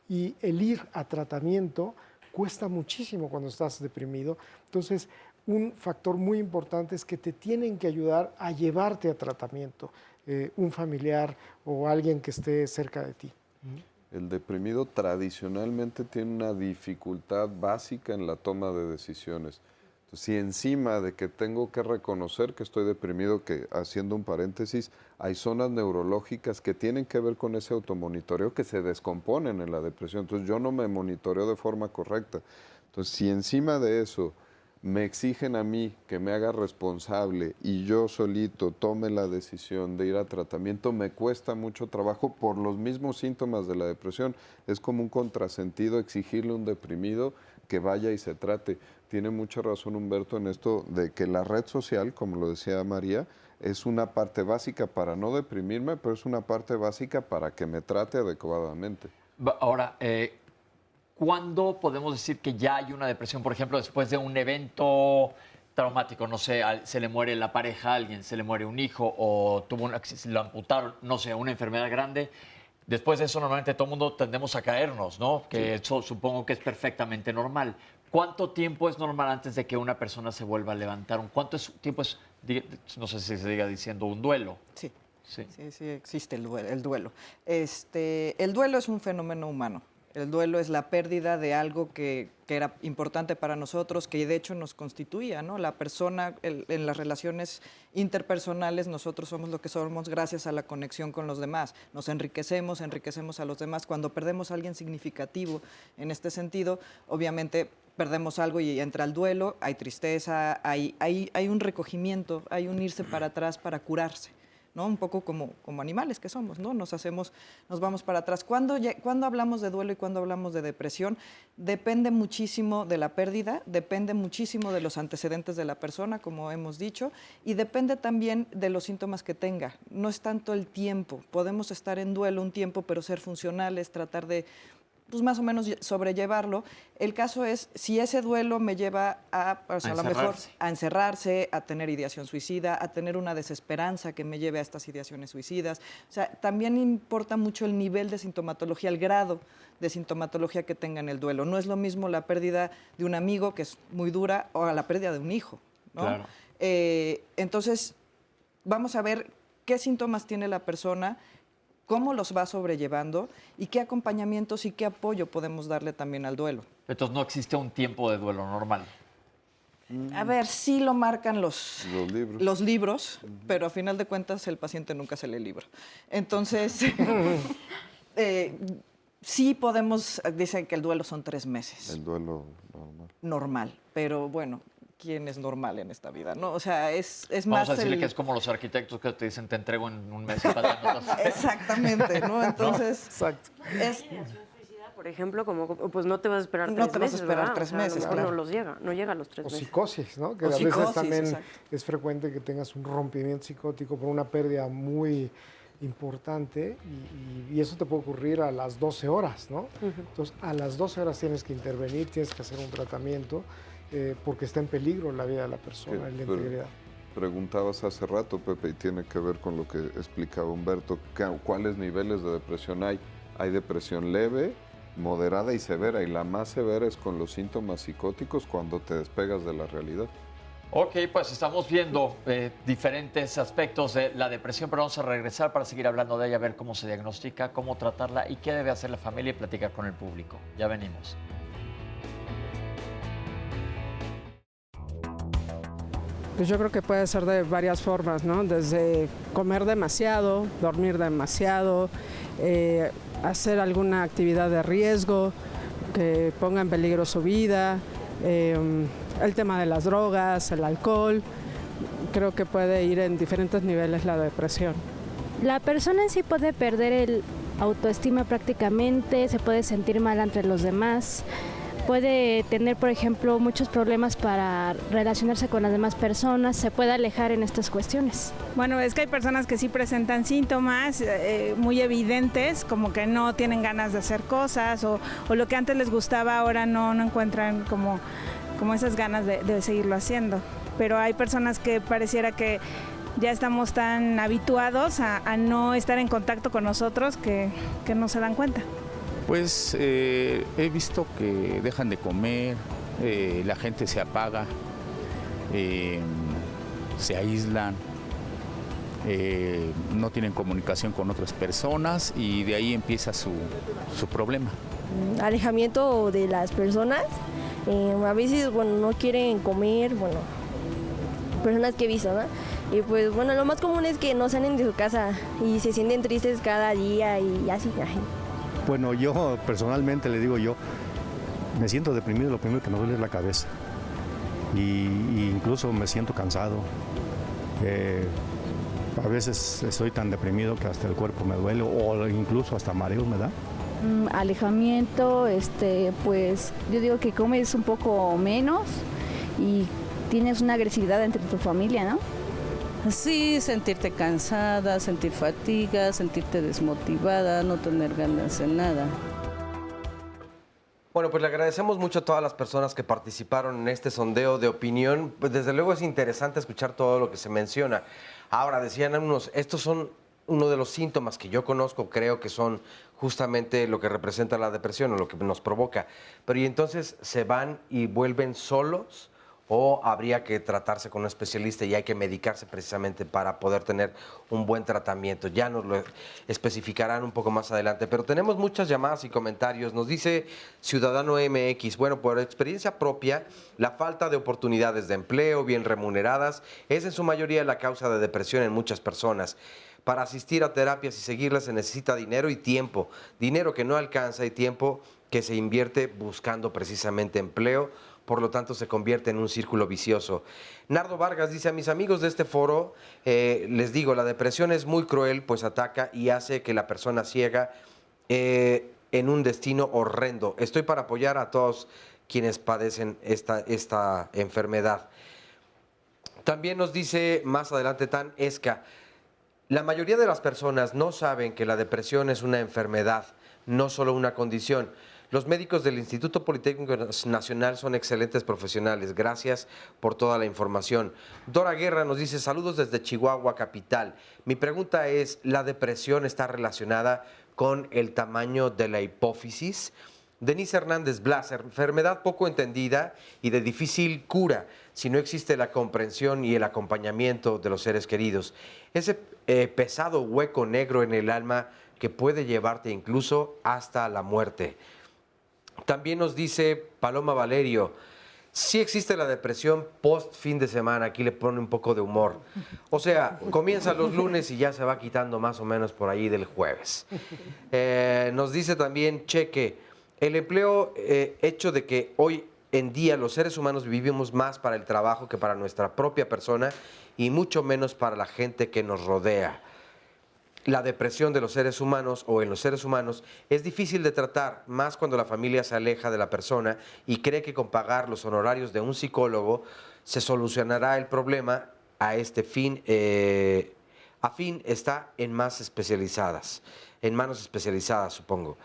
Y el ir a tratamiento cuesta muchísimo cuando estás deprimido. Entonces, un factor muy importante es que te tienen que ayudar a llevarte a tratamiento, un familiar o alguien que esté cerca de ti. El deprimido tradicionalmente tiene una dificultad básica en la toma de decisiones. Entonces, si encima de que tengo que reconocer que estoy deprimido, que haciendo un paréntesis, hay zonas neurológicas que tienen que ver con ese automonitoreo que se descomponen en la depresión. Entonces yo no me monitoreo de forma correcta. Entonces si encima de eso me exigen a mí que me haga responsable y yo solito tome la decisión de ir a tratamiento, me cuesta mucho trabajo por los mismos síntomas de la depresión. Es como un contrasentido exigirle a un deprimido que vaya y se trate. Tiene mucha razón Humberto en esto de que la red social, como lo decía María, es una parte básica para no deprimirme, pero es una parte básica para que me trate adecuadamente. Ahora, ¿cuándo podemos decir que ya hay una depresión? Por ejemplo, después de un evento traumático, no sé, se le muere la pareja a alguien, se le muere un hijo o lo amputaron, no sé, una enfermedad grande. Después de eso, normalmente todo el mundo tendemos a caernos, ¿no? Que eso supongo que es perfectamente normal. ¿Cuánto tiempo es normal antes de que una persona se vuelva a levantar? ¿Cuánto tiempo es, no sé si se diga diciendo, un duelo? Sí, existe el duelo. El duelo es un fenómeno humano. El duelo es la pérdida de algo que era importante para nosotros, que de hecho nos constituía, ¿no? La persona, en las relaciones interpersonales, nosotros somos lo que somos gracias a la conexión con los demás. Nos enriquecemos a los demás. Cuando perdemos a alguien significativo en este sentido, obviamente perdemos algo y entra el duelo, hay tristeza, hay un recogimiento, hay un irse para atrás para curarse, ¿no? Un poco como animales que somos, ¿no? Nos vamos para atrás. Cuando hablamos de duelo y cuando hablamos de depresión, depende muchísimo de la pérdida, depende muchísimo de los antecedentes de la persona, como hemos dicho, y depende también de los síntomas que tenga. No es tanto el tiempo. Podemos estar en duelo un tiempo, pero ser funcionales, tratar de pues más o menos sobrellevarlo. El caso es si ese duelo me lleva a lo mejor a encerrarse, a tener ideación suicida, a tener una desesperanza que me lleve a estas ideaciones suicidas. O sea, también importa mucho el nivel de sintomatología, el grado de sintomatología que tenga en el duelo. No es lo mismo la pérdida de un amigo, que es muy dura, o la pérdida de un hijo, ¿no? Claro. Entonces, vamos a ver qué síntomas tiene la persona, cómo los va sobrellevando y qué acompañamientos y qué apoyo podemos darle también al duelo. Entonces no existe un tiempo de duelo normal. A ver, sí lo marcan los libros, pero a final de cuentas el paciente nunca se lee el libro. Entonces, sí podemos, dicen que el duelo son 3 meses. El duelo normal. Normal, pero bueno, ¿quién es normal en esta vida? ¿No? O sea, es más... Vamos a decirle que es como los arquitectos que te dicen, te entrego en un mes. Exactamente, ¿no? Entonces... Exacto. Ideación suicida, por ejemplo, como pues no te vas a esperar 3 meses. No te vas a esperar ¿verdad? 3 o sea, meses, claro. No llega a los 3 meses. O psicosis, ¿no? Que O a veces psicosis, también exacto. es frecuente que tengas un rompimiento psicótico por una pérdida muy importante y eso te puede ocurrir a las 12 horas, ¿no? Entonces, a las 12 horas tienes que intervenir, tienes que hacer un tratamiento porque está en peligro la vida de la persona y la integridad. Preguntabas hace rato, Pepe, y tiene que ver con lo que explicaba Humberto, ¿cuáles niveles de depresión hay? Hay depresión leve, moderada y severa, y la más severa es con los síntomas psicóticos cuando te despegas de la realidad. Ok, pues estamos viendo diferentes aspectos de la depresión, pero vamos a regresar para seguir hablando de ella, ver cómo se diagnostica, cómo tratarla y qué debe hacer la familia y platicar con el público. Ya venimos. Pues yo creo que puede ser de varias formas, ¿no? Desde comer demasiado, dormir demasiado, hacer alguna actividad de riesgo que ponga en peligro su vida, el tema de las drogas, el alcohol. Creo que puede ir en diferentes niveles la depresión. La persona en sí puede perder el autoestima prácticamente, se puede sentir mal entre los demás. Puede tener, por ejemplo, muchos problemas para relacionarse con las demás personas, se puede alejar en estas cuestiones. Bueno, es que hay personas que sí presentan síntomas muy evidentes, como que no tienen ganas de hacer cosas o lo que antes les gustaba ahora no encuentran como esas ganas de seguirlo haciendo. Pero hay personas que pareciera que ya estamos tan habituados a no estar en contacto con nosotros que no se dan cuenta. Pues he visto que dejan de comer, la gente se apaga, se aíslan, no tienen comunicación con otras personas y de ahí empieza su problema. Alejamiento de las personas, a veces no quieren comer, personas que he visto, ¿no? Y pues lo más común es que no salen de su casa y se sienten tristes cada día y así. Bueno, yo personalmente le digo me siento deprimido, lo primero que me duele es la cabeza y incluso me siento cansado. A veces estoy tan deprimido que hasta el cuerpo me duele o incluso hasta mareos me da. Alejamiento, pues yo digo que comes un poco menos y tienes una agresividad entre tu familia, ¿no? Sí, sentirte cansada, sentir fatiga, sentirte desmotivada, no tener ganas de nada. Bueno, pues le agradecemos mucho a todas las personas que participaron en este sondeo de opinión. Pues desde luego es interesante escuchar todo lo que se menciona. Ahora, decían unos, estos son uno de los síntomas que yo conozco, creo que son justamente lo que representa la depresión o lo que nos provoca. Pero ¿y entonces se van y vuelven solos? ¿O habría que tratarse con un especialista y hay que medicarse precisamente para poder tener un buen tratamiento? Ya nos lo especificarán un poco más adelante. Pero tenemos muchas llamadas y comentarios. Nos dice Ciudadano MX, bueno, por experiencia propia, la falta de oportunidades de empleo bien remuneradas es en su mayoría la causa de depresión en muchas personas. Para asistir a terapias y seguirlas se necesita dinero y tiempo. Dinero que no alcanza y tiempo que se invierte buscando precisamente empleo. Por lo tanto, se convierte en un círculo vicioso. Nardo Vargas dice, a mis amigos de este foro, les digo, la depresión es muy cruel, pues ataca y hace que la persona ciega en un destino horrendo. Estoy para apoyar a todos quienes padecen esta enfermedad. También nos dice más adelante Tan Esca, la mayoría de las personas no saben que la depresión es una enfermedad, no solo una condición. Los médicos del Instituto Politécnico Nacional son excelentes profesionales. Gracias por toda la información. Dora Guerra nos dice, saludos desde Chihuahua, capital. Mi pregunta es, ¿la depresión está relacionada con el tamaño de la hipófisis? Denise Hernández Blas, enfermedad poco entendida y de difícil cura si no existe la comprensión y el acompañamiento de los seres queridos. Ese pesado hueco negro en el alma que puede llevarte incluso hasta la muerte. También nos dice Paloma Valerio, sí existe la depresión post fin de semana, aquí le pone un poco de humor. O sea, comienza los lunes y ya se va quitando más o menos por ahí del jueves. Nos dice también Cheque, el empleo hecho de que hoy en día los seres humanos vivimos más para el trabajo que para nuestra propia persona y mucho menos para la gente que nos rodea. la depresión de los seres humanos o en los seres humanos es difícil de tratar, más cuando la familia se aleja de la persona y cree que con pagar los honorarios de un psicólogo se solucionará el problema. A este fin, está en manos especializadas, supongo.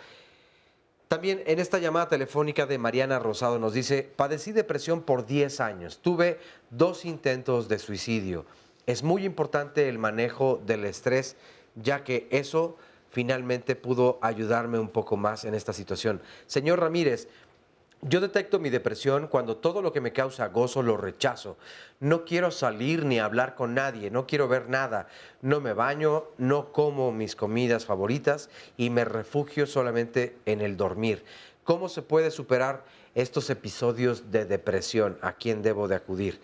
También en esta llamada telefónica de Mariana Rosado nos dice: padecí depresión por 10 años, tuve 2 intentos de suicidio. Es muy importante el manejo del estrés, ya que eso finalmente pudo ayudarme un poco más en esta situación. Señor Ramírez, yo detecto mi depresión cuando todo lo que me causa gozo lo rechazo. No quiero salir ni hablar con nadie, no quiero ver nada. No me baño, no como mis comidas favoritas y me refugio solamente en el dormir. ¿Cómo se puede superar estos episodios de depresión? ¿A quién debo de acudir?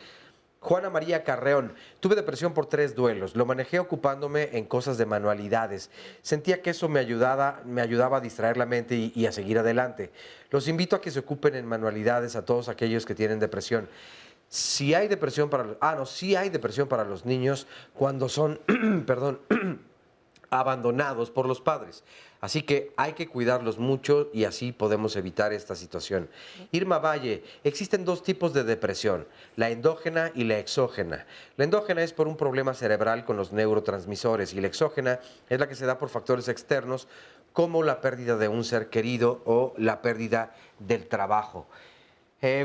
Juana María Carreón, tuve depresión por 3 duelos. Lo manejé ocupándome en cosas de manualidades. Sentía que eso me ayudaba a distraer la mente y a seguir adelante. Los invito a que se ocupen en manualidades a todos aquellos que tienen depresión. Sí hay depresión para los niños cuando son, abandonados por los padres. Así que hay que cuidarlos mucho y así podemos evitar esta situación. Irma Valle, existen 2 tipos de depresión, la endógena y la exógena. La endógena es por un problema cerebral con los neurotransmisores y la exógena es la que se da por factores externos como la pérdida de un ser querido o la pérdida del trabajo.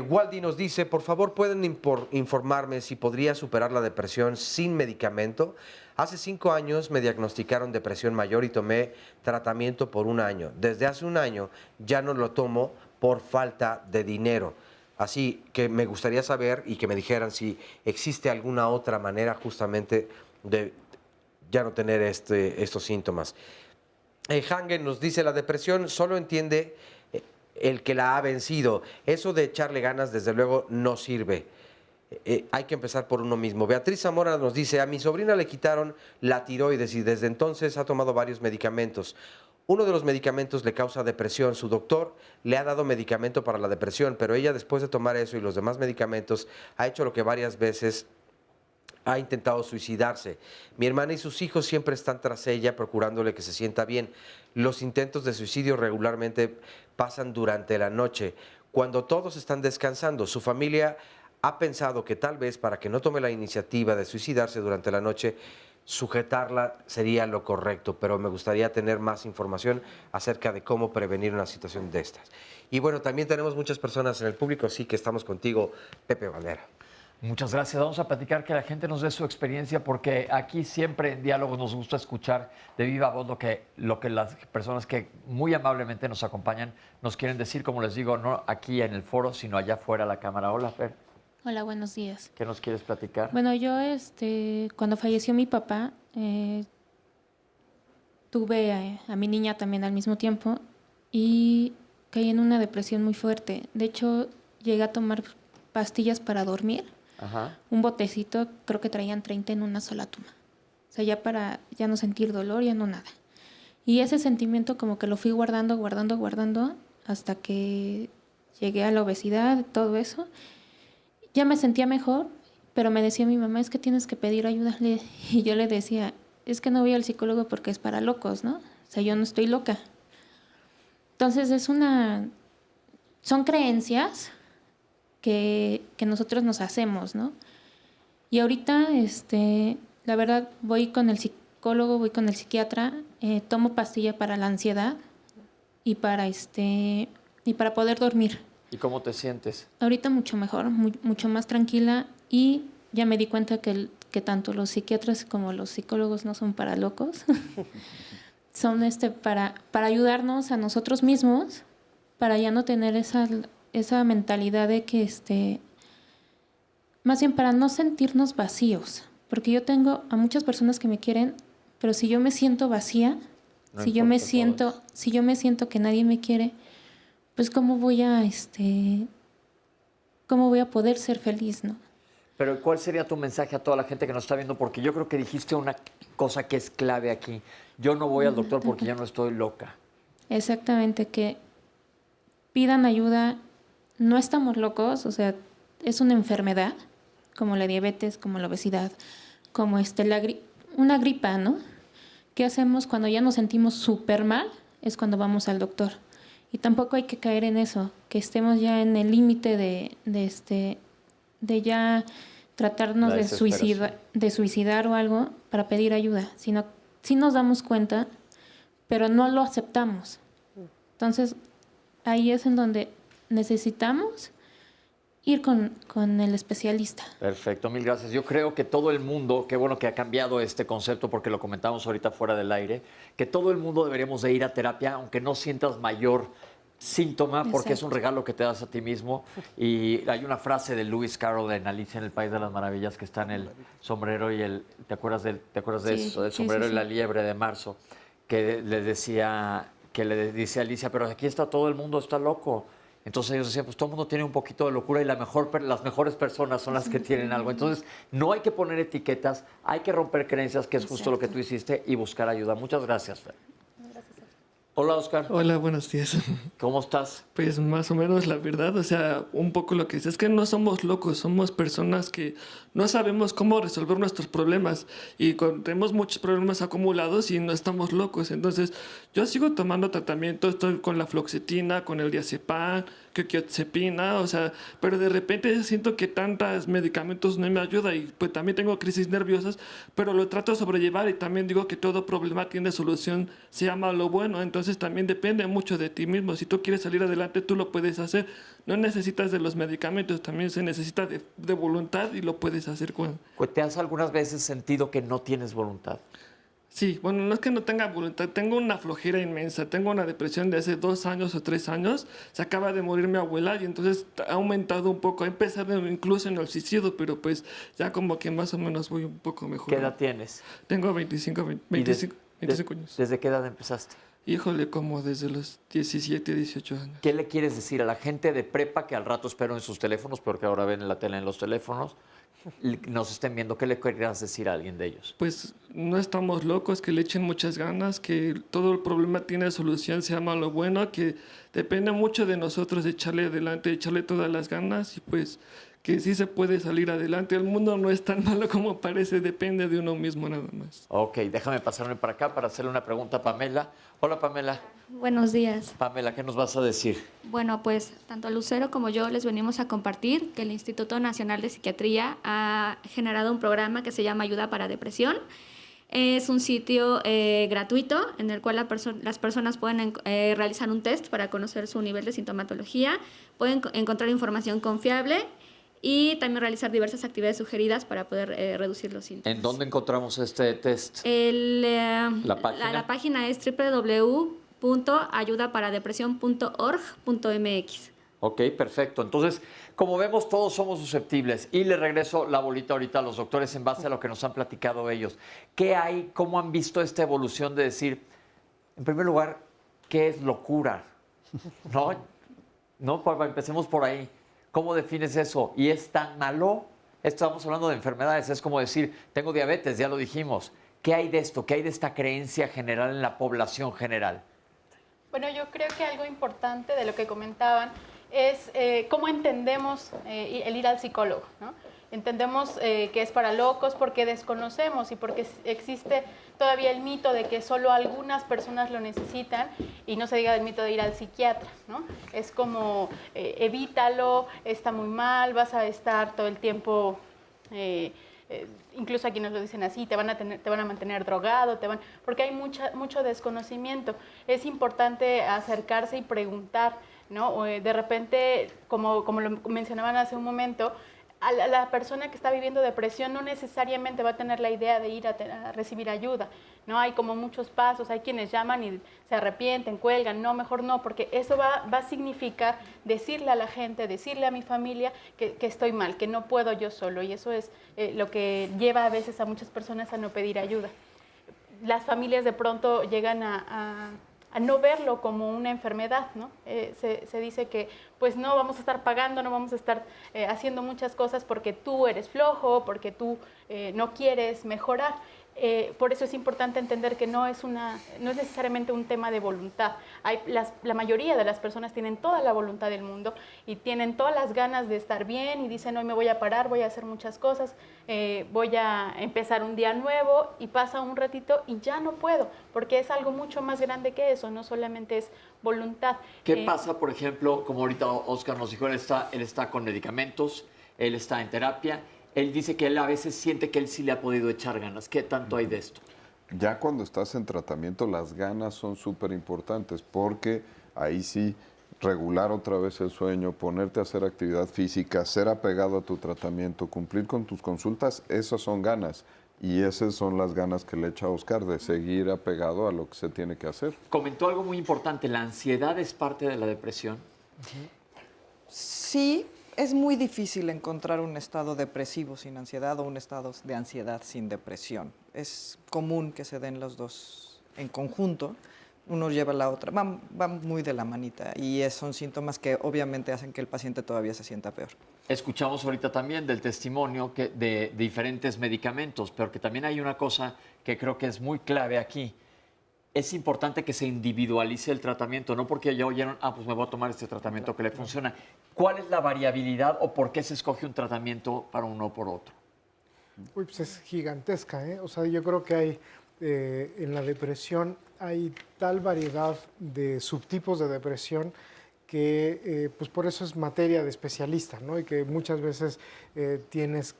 Waldi nos dice: por favor, ¿pueden informarme si podría superar la depresión sin medicamento? Hace 5 años me diagnosticaron depresión mayor y tomé tratamiento por 1 año. Desde hace 1 año ya no lo tomo por falta de dinero. Así que me gustaría saber y que me dijeran si existe alguna otra manera justamente de ya no tener estos síntomas. Hangen nos dice: la depresión solo entiende el que la ha vencido. Eso de echarle ganas, desde luego, no sirve. Hay que empezar por uno mismo. Beatriz Zamora nos dice: a mi sobrina le quitaron la tiroides y desde entonces ha tomado varios medicamentos. Uno de los medicamentos le causa depresión. Su doctor le ha dado medicamento para la depresión, pero ella, después de tomar eso y los demás medicamentos, ha hecho lo que varias veces ha intentado suicidarse. Mi hermana y sus hijos siempre están tras ella procurándole que se sienta bien. Los intentos de suicidio regularmente pasan durante la noche, cuando todos están descansando. Su familia ha pensado que tal vez para que no tome la iniciativa de suicidarse durante la noche, sujetarla sería lo correcto, pero me gustaría tener más información acerca de cómo prevenir una situación de estas. Y bueno, también tenemos muchas personas en el público, sí que estamos contigo, Pepe Bandera. Muchas gracias. Vamos a platicar, que la gente nos dé su experiencia, porque aquí siempre en Diálogo nos gusta escuchar de viva voz lo que las personas que muy amablemente nos acompañan nos quieren decir, como les digo, no aquí en el foro, sino allá afuera la cámara. Hola, Fer. Hola, buenos días. ¿Qué nos quieres platicar? Bueno, yo cuando falleció mi papá, tuve a mi niña también al mismo tiempo y caí en una depresión muy fuerte. De hecho, llegué a tomar pastillas para dormir. Ajá. Un botecito, creo que traían 30 en una sola toma. O sea, ya para ya no sentir dolor, ya no nada. Y ese sentimiento como que lo fui guardando hasta que llegué a la obesidad, todo eso. Ya me sentía mejor, pero me decía mi mamá: es que tienes que pedir ayuda. Y yo le decía: es que no voy al psicólogo porque es para locos, ¿no? O sea, yo no estoy loca. Entonces son creencias que nosotros nos hacemos, ¿no? Y ahorita, la verdad, voy con el psicólogo, voy con el psiquiatra, tomo pastilla para la ansiedad y para poder dormir. ¿Y cómo te sientes? Ahorita mucho mejor, mucho más tranquila, y ya me di cuenta que tanto los psiquiatras como los psicólogos no son para locos. Son para ayudarnos a nosotros mismos, para ya no tener esa mentalidad de que más bien para no sentirnos vacíos, porque yo tengo a muchas personas que me quieren, pero si yo me siento vacía, si yo me siento que nadie me quiere, pues cómo voy a poder ser feliz, ¿no? Pero ¿cuál sería tu mensaje a toda la gente que nos está viendo? Porque yo creo que dijiste una cosa que es clave aquí. Yo no voy al doctor porque ya no estoy loca. Exactamente, que pidan ayuda. No estamos locos, o sea, es una enfermedad, como la diabetes, como la obesidad, como una gripa, ¿no? ¿Qué hacemos cuando ya nos sentimos súper mal? Es cuando vamos al doctor. Y tampoco hay que caer en eso, que estemos ya en el límite de ya tratarnos de suicidar o algo para pedir ayuda, sino sí nos damos cuenta, pero no lo aceptamos. Entonces, ahí es en donde necesitamos ir con el especialista. Perfecto, mil gracias. Yo creo que todo el mundo, qué bueno que ha cambiado este concepto porque lo comentamos ahorita fuera del aire, que todo el mundo deberíamos de ir a terapia aunque no sientas mayor síntoma, porque es un regalo que te das a ti mismo. Y hay una frase de Lewis Carroll en Alicia en el País de las Maravillas que está en el sombrero y el... ¿Te acuerdas de eso? Del sombrero y la liebre de marzo, que le dice a Alicia, pero aquí está todo el mundo, está loco. Entonces ellos decían, pues todo el mundo tiene un poquito de locura y las mejores personas son las que tienen algo. Entonces no hay que poner etiquetas, hay que romper creencias, que es justo lo que tú hiciste, y buscar ayuda. Muchas gracias, Fer. Hola, Oscar. Hola, buenos días. ¿Cómo estás? Pues más o menos, la verdad, o sea, un poco lo que dices es que no somos locos, somos personas que no sabemos cómo resolver nuestros problemas y tenemos muchos problemas acumulados y no estamos locos. Entonces, yo sigo tomando tratamiento, estoy con la fluoxetina, con el diazepam, quetiapina, o sea, pero de repente siento que tantos medicamentos no me ayudan y pues también tengo crisis nerviosas, pero lo trato de sobrellevar y también digo que todo problema tiene solución, se llama lo bueno, entonces también depende mucho de ti mismo. Si tú quieres salir adelante, tú lo puedes hacer. No necesitas de los medicamentos, también se necesita de voluntad y lo puedes hacer con... ¿Te has algunas veces sentido que no tienes voluntad? Sí, bueno, no es que no tenga voluntad, tengo una flojera inmensa, tengo una depresión de hace 2 años o 3 años, se acaba de morir mi abuela y entonces ha aumentado un poco, he empezado incluso en el suicidio, pero pues ya como que más o menos voy un poco mejor. ¿Qué edad tienes? Tengo 25 años. ¿Desde qué edad empezaste? Híjole, como desde los 17, 18 años. ¿Qué le quieres decir a la gente de prepa que al rato espero en sus teléfonos, porque ahora ven la tele en los teléfonos, nos estén viendo? ¿Qué le querrías decir a alguien de ellos? Pues no estamos locos, que le echen muchas ganas, que todo el problema tiene solución, se llama lo bueno, que depende mucho de nosotros de echarle adelante, de echarle todas las ganas y pues que sí se puede salir adelante. El mundo no es tan malo como parece, depende de uno mismo nada más. Ok, déjame pasarme para acá para hacerle una pregunta a Pamela. Hola, Pamela. Buenos días. Pamela, ¿qué nos vas a decir? Bueno, pues tanto Lucero como yo les venimos a compartir que el Instituto Nacional de Psiquiatría ha generado un programa que se llama Ayuda para Depresión. Es un sitio gratuito en el cual las personas pueden realizar un test para conocer su nivel de sintomatología, pueden encontrar información confiable y también realizar diversas actividades sugeridas para poder reducir los síntomas. ¿En dónde encontramos este test? La página es www.ayudaparadepresión.org.mx. Ok, perfecto. Entonces, como vemos, todos somos susceptibles. Y le regreso la bolita ahorita a los doctores en base a lo que nos han platicado ellos. ¿Qué hay? ¿Cómo han visto esta evolución de decir, en primer lugar, qué es locura? ¿No? Empecemos por ahí. ¿Cómo defines eso? ¿Y es tan malo? Estamos hablando de enfermedades. Es como decir, tengo diabetes, ya lo dijimos. ¿Qué hay de esto? ¿Qué hay de esta creencia general en la población general? Bueno, yo creo que algo importante de lo que comentaban es cómo entendemos el ir al psicólogo, ¿no? Entendemos que es para locos porque desconocemos y porque existe todavía el mito de que solo algunas personas lo necesitan y no se diga del mito de ir al psiquiatra, ¿no? Es como evítalo, está muy mal, vas a estar todo el tiempo, incluso aquí nos lo dicen así, te van a mantener drogado, porque hay mucho desconocimiento. Es importante acercarse y preguntar, ¿no? O de repente, como lo mencionaban hace un momento, a la persona que está viviendo depresión no necesariamente va a tener la idea de ir a recibir ayuda, ¿no? Hay como muchos pasos, hay quienes llaman y se arrepienten, cuelgan, no, mejor no, porque eso va a significar decirle a la gente, decirle a mi familia que estoy mal, que no puedo yo solo, y eso es lo que lleva a veces a muchas personas a no pedir ayuda. Las familias de pronto llegan a no verlo como una enfermedad, ¿no? Se dice que pues no vamos a estar pagando, no vamos a estar haciendo muchas cosas porque tú eres flojo, porque tú no quieres mejorar. Por eso es importante entender que no es necesariamente un tema de voluntad. La mayoría de las personas tienen toda la voluntad del mundo y tienen todas las ganas de estar bien y dicen, hoy me voy a parar, voy a hacer muchas cosas, voy a empezar un día nuevo, y pasa un ratito y ya no puedo, porque es algo mucho más grande que eso, no solamente es voluntad. ¿Qué pasa, por ejemplo, como ahorita Oscar nos dijo, él está con medicamentos, él está en terapia? Él dice que él a veces siente que él sí le ha podido echar ganas. ¿Qué tanto hay de esto? Ya cuando estás en tratamiento, las ganas son súper importantes, porque ahí sí, regular otra vez el sueño, ponerte a hacer actividad física, ser apegado a tu tratamiento, cumplir con tus consultas, esas son ganas. Y esas son las ganas que le echa Oscar, de seguir apegado a lo que se tiene que hacer. Comentó algo muy importante, ¿la ansiedad es parte de la depresión? Sí. Es muy difícil encontrar un estado depresivo sin ansiedad o un estado de ansiedad sin depresión. Es común que se den los dos en conjunto, uno lleva la otra, va muy de la manita, y son síntomas que obviamente hacen que el paciente todavía se sienta peor. Escuchamos ahorita también del testimonio de diferentes medicamentos, pero que también hay una cosa que creo que es muy clave aquí. Es importante que se individualice el tratamiento, no porque ya oyeron, pues me voy a tomar este tratamiento que le funciona. ¿Cuál es la variabilidad o por qué se escoge un tratamiento para uno o por otro? Uy, pues es gigantesca, ¿eh? O sea, yo creo que hay, en la depresión hay tal variedad de subtipos de depresión que pues por eso es materia de especialista, ¿no? Y que muchas veces es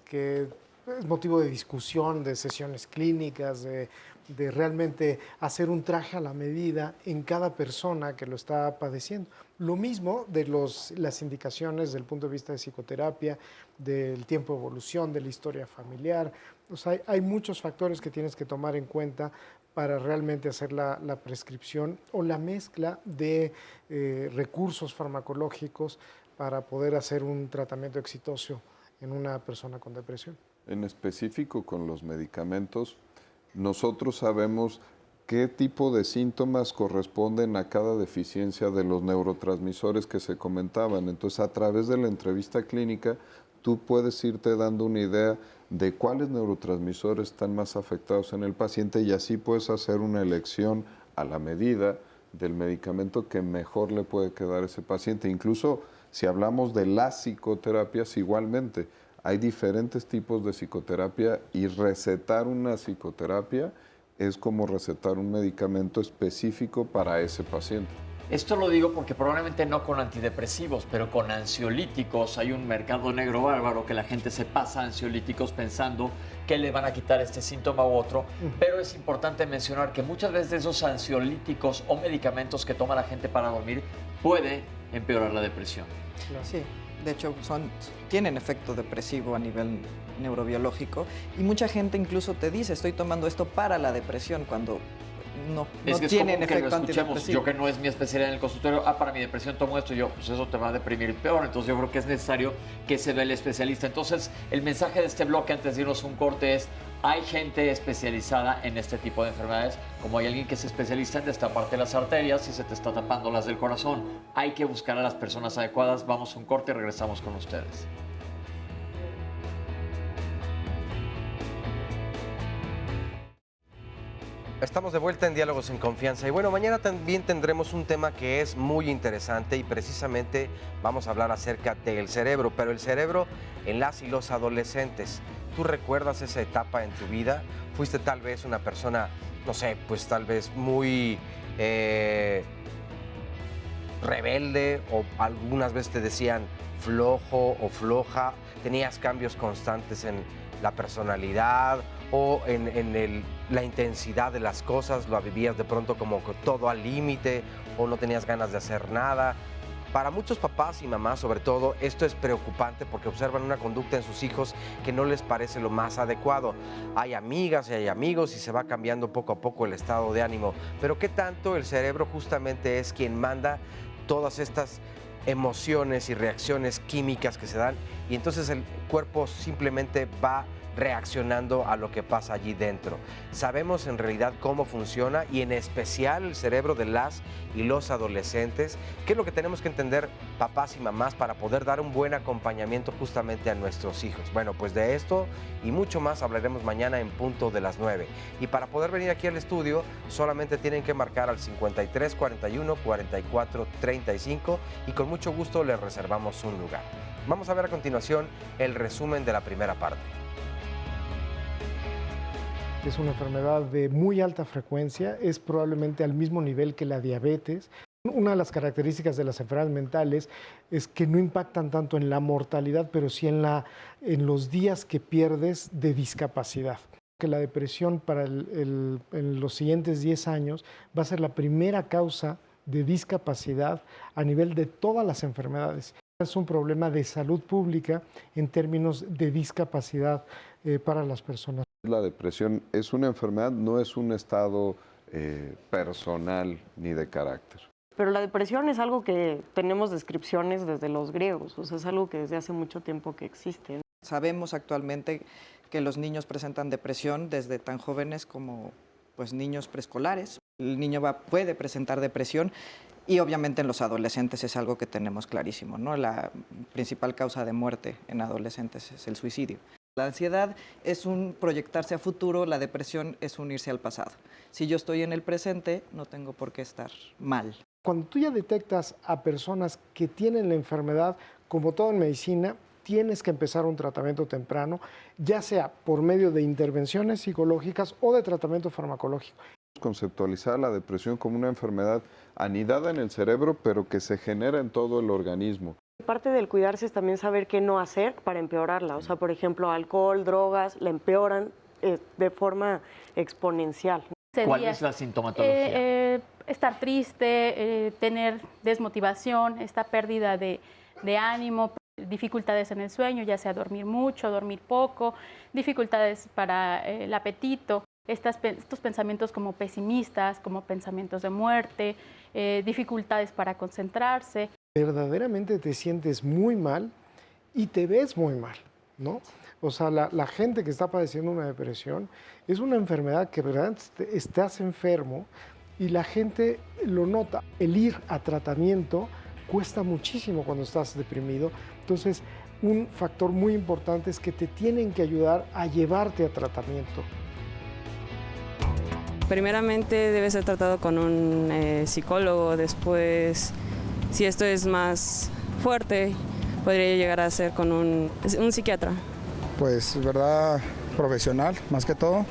motivo de discusión, de sesiones clínicas, de realmente hacer un traje a la medida en cada persona que lo está padeciendo. Lo mismo de las indicaciones desde el punto de vista de psicoterapia, del tiempo de evolución, de la historia familiar. O sea, hay muchos factores que tienes que tomar en cuenta para realmente hacer la prescripción o la mezcla de recursos farmacológicos para poder hacer un tratamiento exitoso en una persona con depresión. En específico con los medicamentos, nosotros sabemos qué tipo de síntomas corresponden a cada deficiencia de los neurotransmisores que se comentaban. Entonces, a través de la entrevista clínica, tú puedes irte dando una idea de cuáles neurotransmisores están más afectados en el paciente, y así puedes hacer una elección a la medida del medicamento que mejor le puede quedar a ese paciente. Incluso si hablamos de las psicoterapias, igualmente, hay diferentes tipos de psicoterapia, y recetar una psicoterapia es como recetar un medicamento específico para ese paciente. Esto lo digo porque probablemente no con antidepresivos, pero con ansiolíticos hay un mercado negro bárbaro, que la gente se pasa ansiolíticos pensando que le van a quitar este síntoma u otro, pero es importante mencionar que muchas veces esos ansiolíticos o medicamentos que toma la gente para dormir puede empeorar la depresión. Sí. De hecho, tienen efecto depresivo a nivel neurobiológico, y mucha gente incluso te dice, estoy tomando esto para la depresión, cuando no tienen efecto antidepresivo. Yo, que no es mi especialidad en el consultorio, para mi depresión tomo esto, pues eso te va a deprimir peor. Entonces yo creo que es necesario que se vea el especialista. Entonces el mensaje de este bloque, antes de irnos un corte, es: hay gente especializada en este tipo de enfermedades, como hay alguien que es especialista en destaparte las arterias si se te está tapando las del corazón. Hay que buscar a las personas adecuadas. Vamos a un corte y regresamos con ustedes. Estamos de vuelta en Diálogos en Confianza, y bueno, mañana también tendremos un tema que es muy interesante, y precisamente vamos a hablar acerca del cerebro, pero el cerebro en las y los adolescentes. ¿Tú recuerdas esa etapa en tu vida? ¿Fuiste tal vez una persona, no sé, pues tal vez muy rebelde, o algunas veces te decían flojo o floja? ¿Tenías cambios constantes en la personalidad o en la intensidad de las cosas? ¿Lo vivías de pronto como todo al límite, o no tenías ganas de hacer nada? Para muchos papás y mamás, sobre todo, esto es preocupante, porque observan una conducta en sus hijos que no les parece lo más adecuado. Hay amigas y hay amigos, y se va cambiando poco a poco el estado de ánimo. Pero ¿qué tanto el cerebro justamente es quien manda todas estas emociones y reacciones químicas que se dan? Y entonces el cuerpo simplemente va reaccionando a lo que pasa allí dentro. Sabemos en realidad cómo funciona y en especial el cerebro de las y los adolescentes, qué es lo que tenemos que entender papás y mamás para poder dar un buen acompañamiento justamente a nuestros hijos. Bueno, pues de esto y mucho más hablaremos mañana en punto de las 9. Y para poder venir aquí al estudio solamente tienen que marcar al 53 41 44 35 y con mucho gusto les reservamos un lugar. Vamos a ver a continuación el resumen de la primera parte. Es una enfermedad de muy alta frecuencia, es probablemente al mismo nivel que la diabetes. Una de las características de las enfermedades mentales es que no impactan tanto en la mortalidad, pero sí en los días que pierdes de discapacidad. Que la depresión en los siguientes 10 años va a ser la primera causa de discapacidad a nivel de todas las enfermedades. Es un problema de salud pública en términos de discapacidad para las personas. La depresión es una enfermedad, no es un estado personal ni de carácter. Pero la depresión es algo que tenemos descripciones desde los griegos, o sea, es algo que desde hace mucho tiempo que existe. Sabemos actualmente que los niños presentan depresión desde tan jóvenes como pues, niños preescolares. El niño puede presentar depresión y obviamente en los adolescentes es algo que tenemos clarísimo, ¿no? La principal causa de muerte en adolescentes es el suicidio. La ansiedad es un proyectarse a futuro, la depresión es un irse al pasado. Si yo estoy en el presente, no tengo por qué estar mal. Cuando tú ya detectas a personas que tienen la enfermedad, como todo en medicina, tienes que empezar un tratamiento temprano, ya sea por medio de intervenciones psicológicas o de tratamiento farmacológico. Conceptualizar la depresión como una enfermedad anidada en el cerebro, pero que se genera en todo el organismo. Parte del cuidarse es también saber qué no hacer para empeorarla. O sea, por ejemplo, alcohol, drogas, la empeoran de forma exponencial. ¿Cuál es la sintomatología? Estar triste, tener desmotivación, esta pérdida de ánimo, dificultades en el sueño, ya sea dormir mucho, dormir poco, dificultades para el apetito, estos pensamientos como pesimistas, como pensamientos de muerte, dificultades para concentrarse. Verdaderamente te sientes muy mal y te ves muy mal, ¿no? O sea, la gente que está padeciendo una depresión es una enfermedad que verdaderamente estás enfermo y la gente lo nota. El ir a tratamiento cuesta muchísimo cuando estás deprimido. Entonces, un factor muy importante es que te tienen que ayudar a llevarte a tratamiento. Primeramente debe ser tratado con un psicólogo, después, si esto es más fuerte, podría llegar a ser con un psiquiatra. Pues, verdad, profesional, más que todo,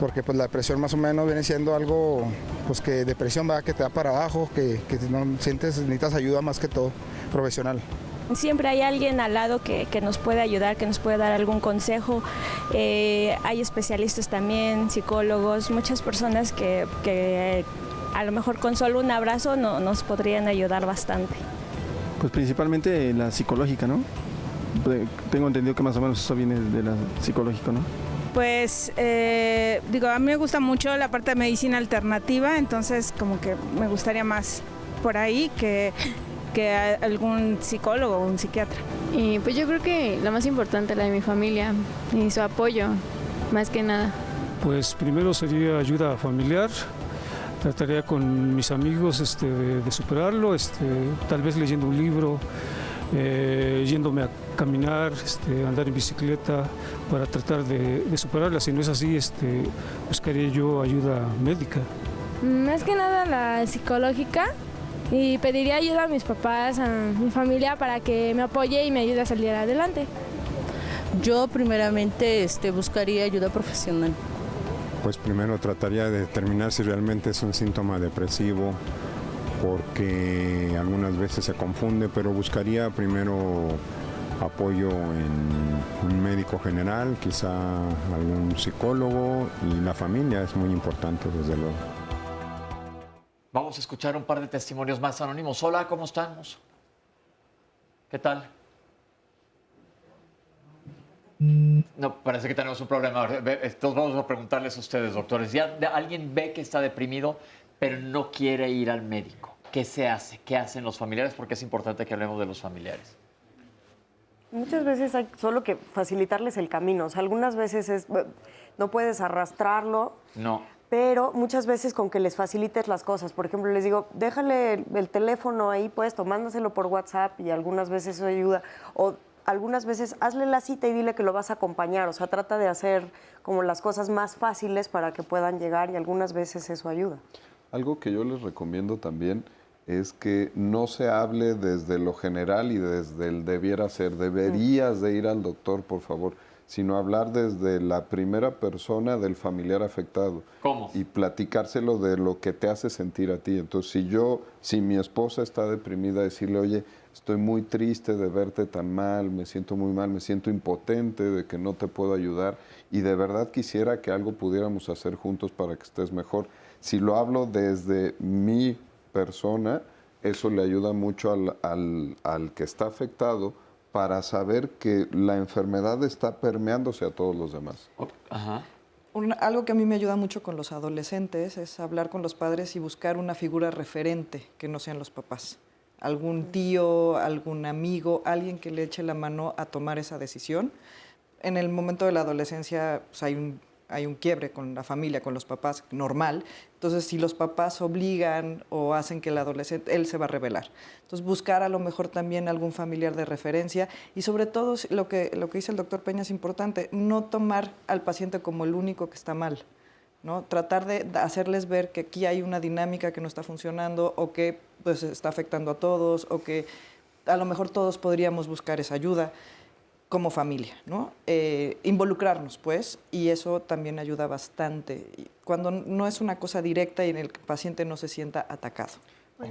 porque pues la depresión más o menos viene siendo algo, pues que depresión va, que te da para abajo, que no sientes, necesitas ayuda más que todo, profesional. Siempre hay alguien al lado que nos puede ayudar, que nos puede dar algún consejo. Hay especialistas también, psicólogos, muchas personas que a lo mejor con solo un abrazo nos podrían ayudar bastante. Pues principalmente la psicológica, ¿no? Tengo entendido que más o menos eso viene de la psicológica, ¿no? Pues, a mí me gusta mucho la parte de medicina alternativa, entonces como que me gustaría más por ahí que algún psicólogo o un psiquiatra. Y pues yo creo que la más importante, la de mi familia y su apoyo, más que nada. Pues primero sería ayuda familiar, trataría con mis amigos de superarlo, tal vez leyendo un libro, yéndome a caminar, andar en bicicleta para tratar de superarla. Si no es así, buscaría yo ayuda médica. Más que nada la psicológica. Y pediría ayuda a mis papás, a mi familia, para que me apoye y me ayude a salir adelante. Yo primeramente buscaría ayuda profesional. Pues primero trataría de determinar si realmente es un síntoma depresivo, porque algunas veces se confunde, pero buscaría primero apoyo en un médico general, quizá algún psicólogo, y la familia es muy importante, desde luego. Vamos a escuchar un par de testimonios más anónimos. Hola, ¿cómo estamos? ¿Qué tal? No, parece que tenemos un problema. Entonces vamos a preguntarles a ustedes, doctores. Ya alguien ve que está deprimido, pero no quiere ir al médico. ¿Qué se hace? ¿Qué hacen los familiares? Porque es importante que hablemos de los familiares. Muchas veces hay solo que facilitarles el camino. O sea, algunas veces no puedes arrastrarlo. No. Pero muchas veces con que les facilites las cosas. Por ejemplo, les digo, déjale el teléfono ahí puesto, mándaselo por WhatsApp y algunas veces eso ayuda. O algunas veces hazle la cita y dile que lo vas a acompañar. O sea, trata de hacer como las cosas más fáciles para que puedan llegar y algunas veces eso ayuda. Algo que yo les recomiendo también es que no se hable desde lo general y desde el debiera ser. Deberías de ir al doctor, por favor, sino hablar desde la primera persona del familiar afectado. ¿Cómo? Y platicárselo de lo que te hace sentir a ti. Entonces, si mi esposa está deprimida, decirle, oye, estoy muy triste de verte tan mal, me siento muy mal, me siento impotente de que no te puedo ayudar y de verdad quisiera que algo pudiéramos hacer juntos para que estés mejor. Si lo hablo desde mi persona, eso le ayuda mucho al que está afectado para saber que la enfermedad está permeándose a todos los demás. Ajá. Algo que a mí me ayuda mucho con los adolescentes es hablar con los padres y buscar una figura referente que no sean los papás. Algún tío, algún amigo, alguien que le eche la mano a tomar esa decisión. En el momento de la adolescencia pues, hay un quiebre con la familia, con los papás, normal. Entonces, si los papás obligan o hacen que el adolescente, él se va a rebelar. Entonces, buscar a lo mejor también algún familiar de referencia y sobre todo, lo que dice el doctor Peña es importante, no tomar al paciente como el único que está mal, ¿no? Tratar de hacerles ver que aquí hay una dinámica que no está funcionando o que pues, está afectando a todos o que a lo mejor todos podríamos buscar esa ayuda como familia, ¿no? Involucrarnos, pues, y eso también ayuda bastante. Cuando no es una cosa directa y en el paciente no se sienta atacado.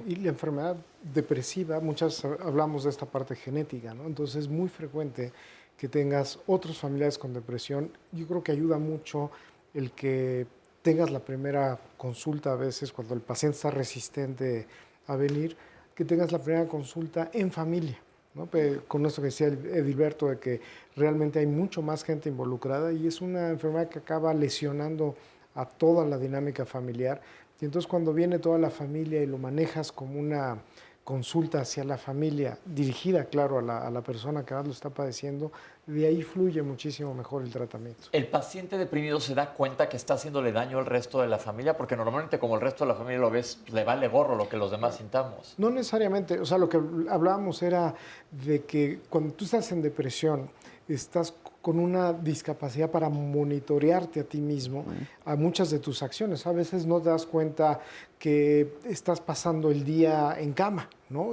Y la enfermedad depresiva, muchas hablamos de esta parte genética, ¿no? Entonces es muy frecuente que tengas otros familiares con depresión. Yo creo que ayuda mucho el que tengas la primera consulta a veces cuando el paciente está resistente a venir, que tengas la primera consulta en familia, ¿no? Con esto que decía Edilberto, de que realmente hay mucho más gente involucrada y es una enfermedad que acaba lesionando a toda la dinámica familiar. Y entonces cuando viene toda la familia y lo manejas como una consulta hacia la familia, dirigida, claro, a la persona que más lo está padeciendo, de ahí fluye muchísimo mejor el tratamiento. ¿El paciente deprimido se da cuenta que está haciéndole daño al resto de la familia? Porque normalmente como el resto de la familia lo ves, le vale gorro lo que los demás sintamos. No necesariamente, o sea, lo que hablábamos era de que cuando tú estás en depresión, estás con una discapacidad para monitorearte a ti mismo, a muchas de tus acciones. A veces no te das cuenta que estás pasando el día en cama, ¿no?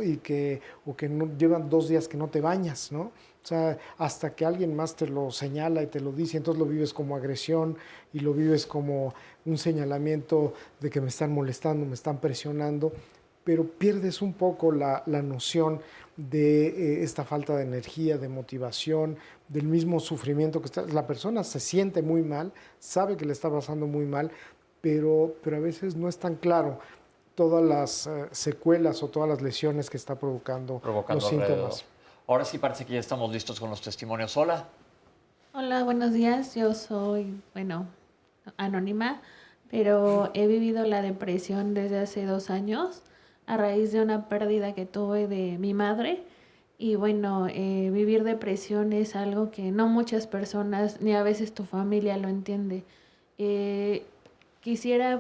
O que no, llevan 2 días que no te bañas, ¿no? O sea, hasta que alguien más te lo señala y te lo dice, entonces lo vives como agresión y lo vives como un señalamiento de que me están molestando, me están presionando, pero pierdes un poco la noción de esta falta de energía, de motivación, del mismo sufrimiento que está. La persona se siente muy mal, sabe que le está pasando muy mal, pero a veces no es tan claro todas las secuelas o todas las lesiones que está provocando los síntomas. Ahora sí parece que ya estamos listos con los testimonios. Hola. Hola, buenos días. Yo soy, anónima, pero he vivido la depresión desde hace 2 años a raíz de una pérdida que tuve de mi madre. Y vivir depresión es algo que no muchas personas, ni a veces tu familia lo entiende. Quisiera,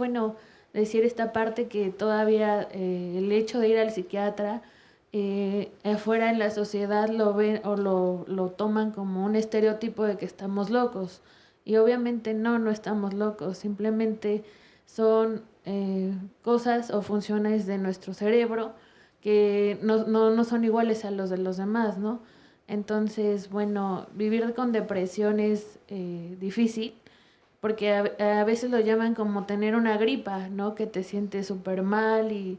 decir esta parte que todavía el hecho de ir al psiquiatra, afuera en la sociedad lo ven o lo toman como un estereotipo de que estamos locos. Y obviamente no estamos locos, simplemente son cosas o funciones de nuestro cerebro que no son iguales a los de los demás, ¿no? Entonces, vivir con depresión es difícil porque a veces lo llaman como tener una gripa, ¿no? Que te sientes súper mal y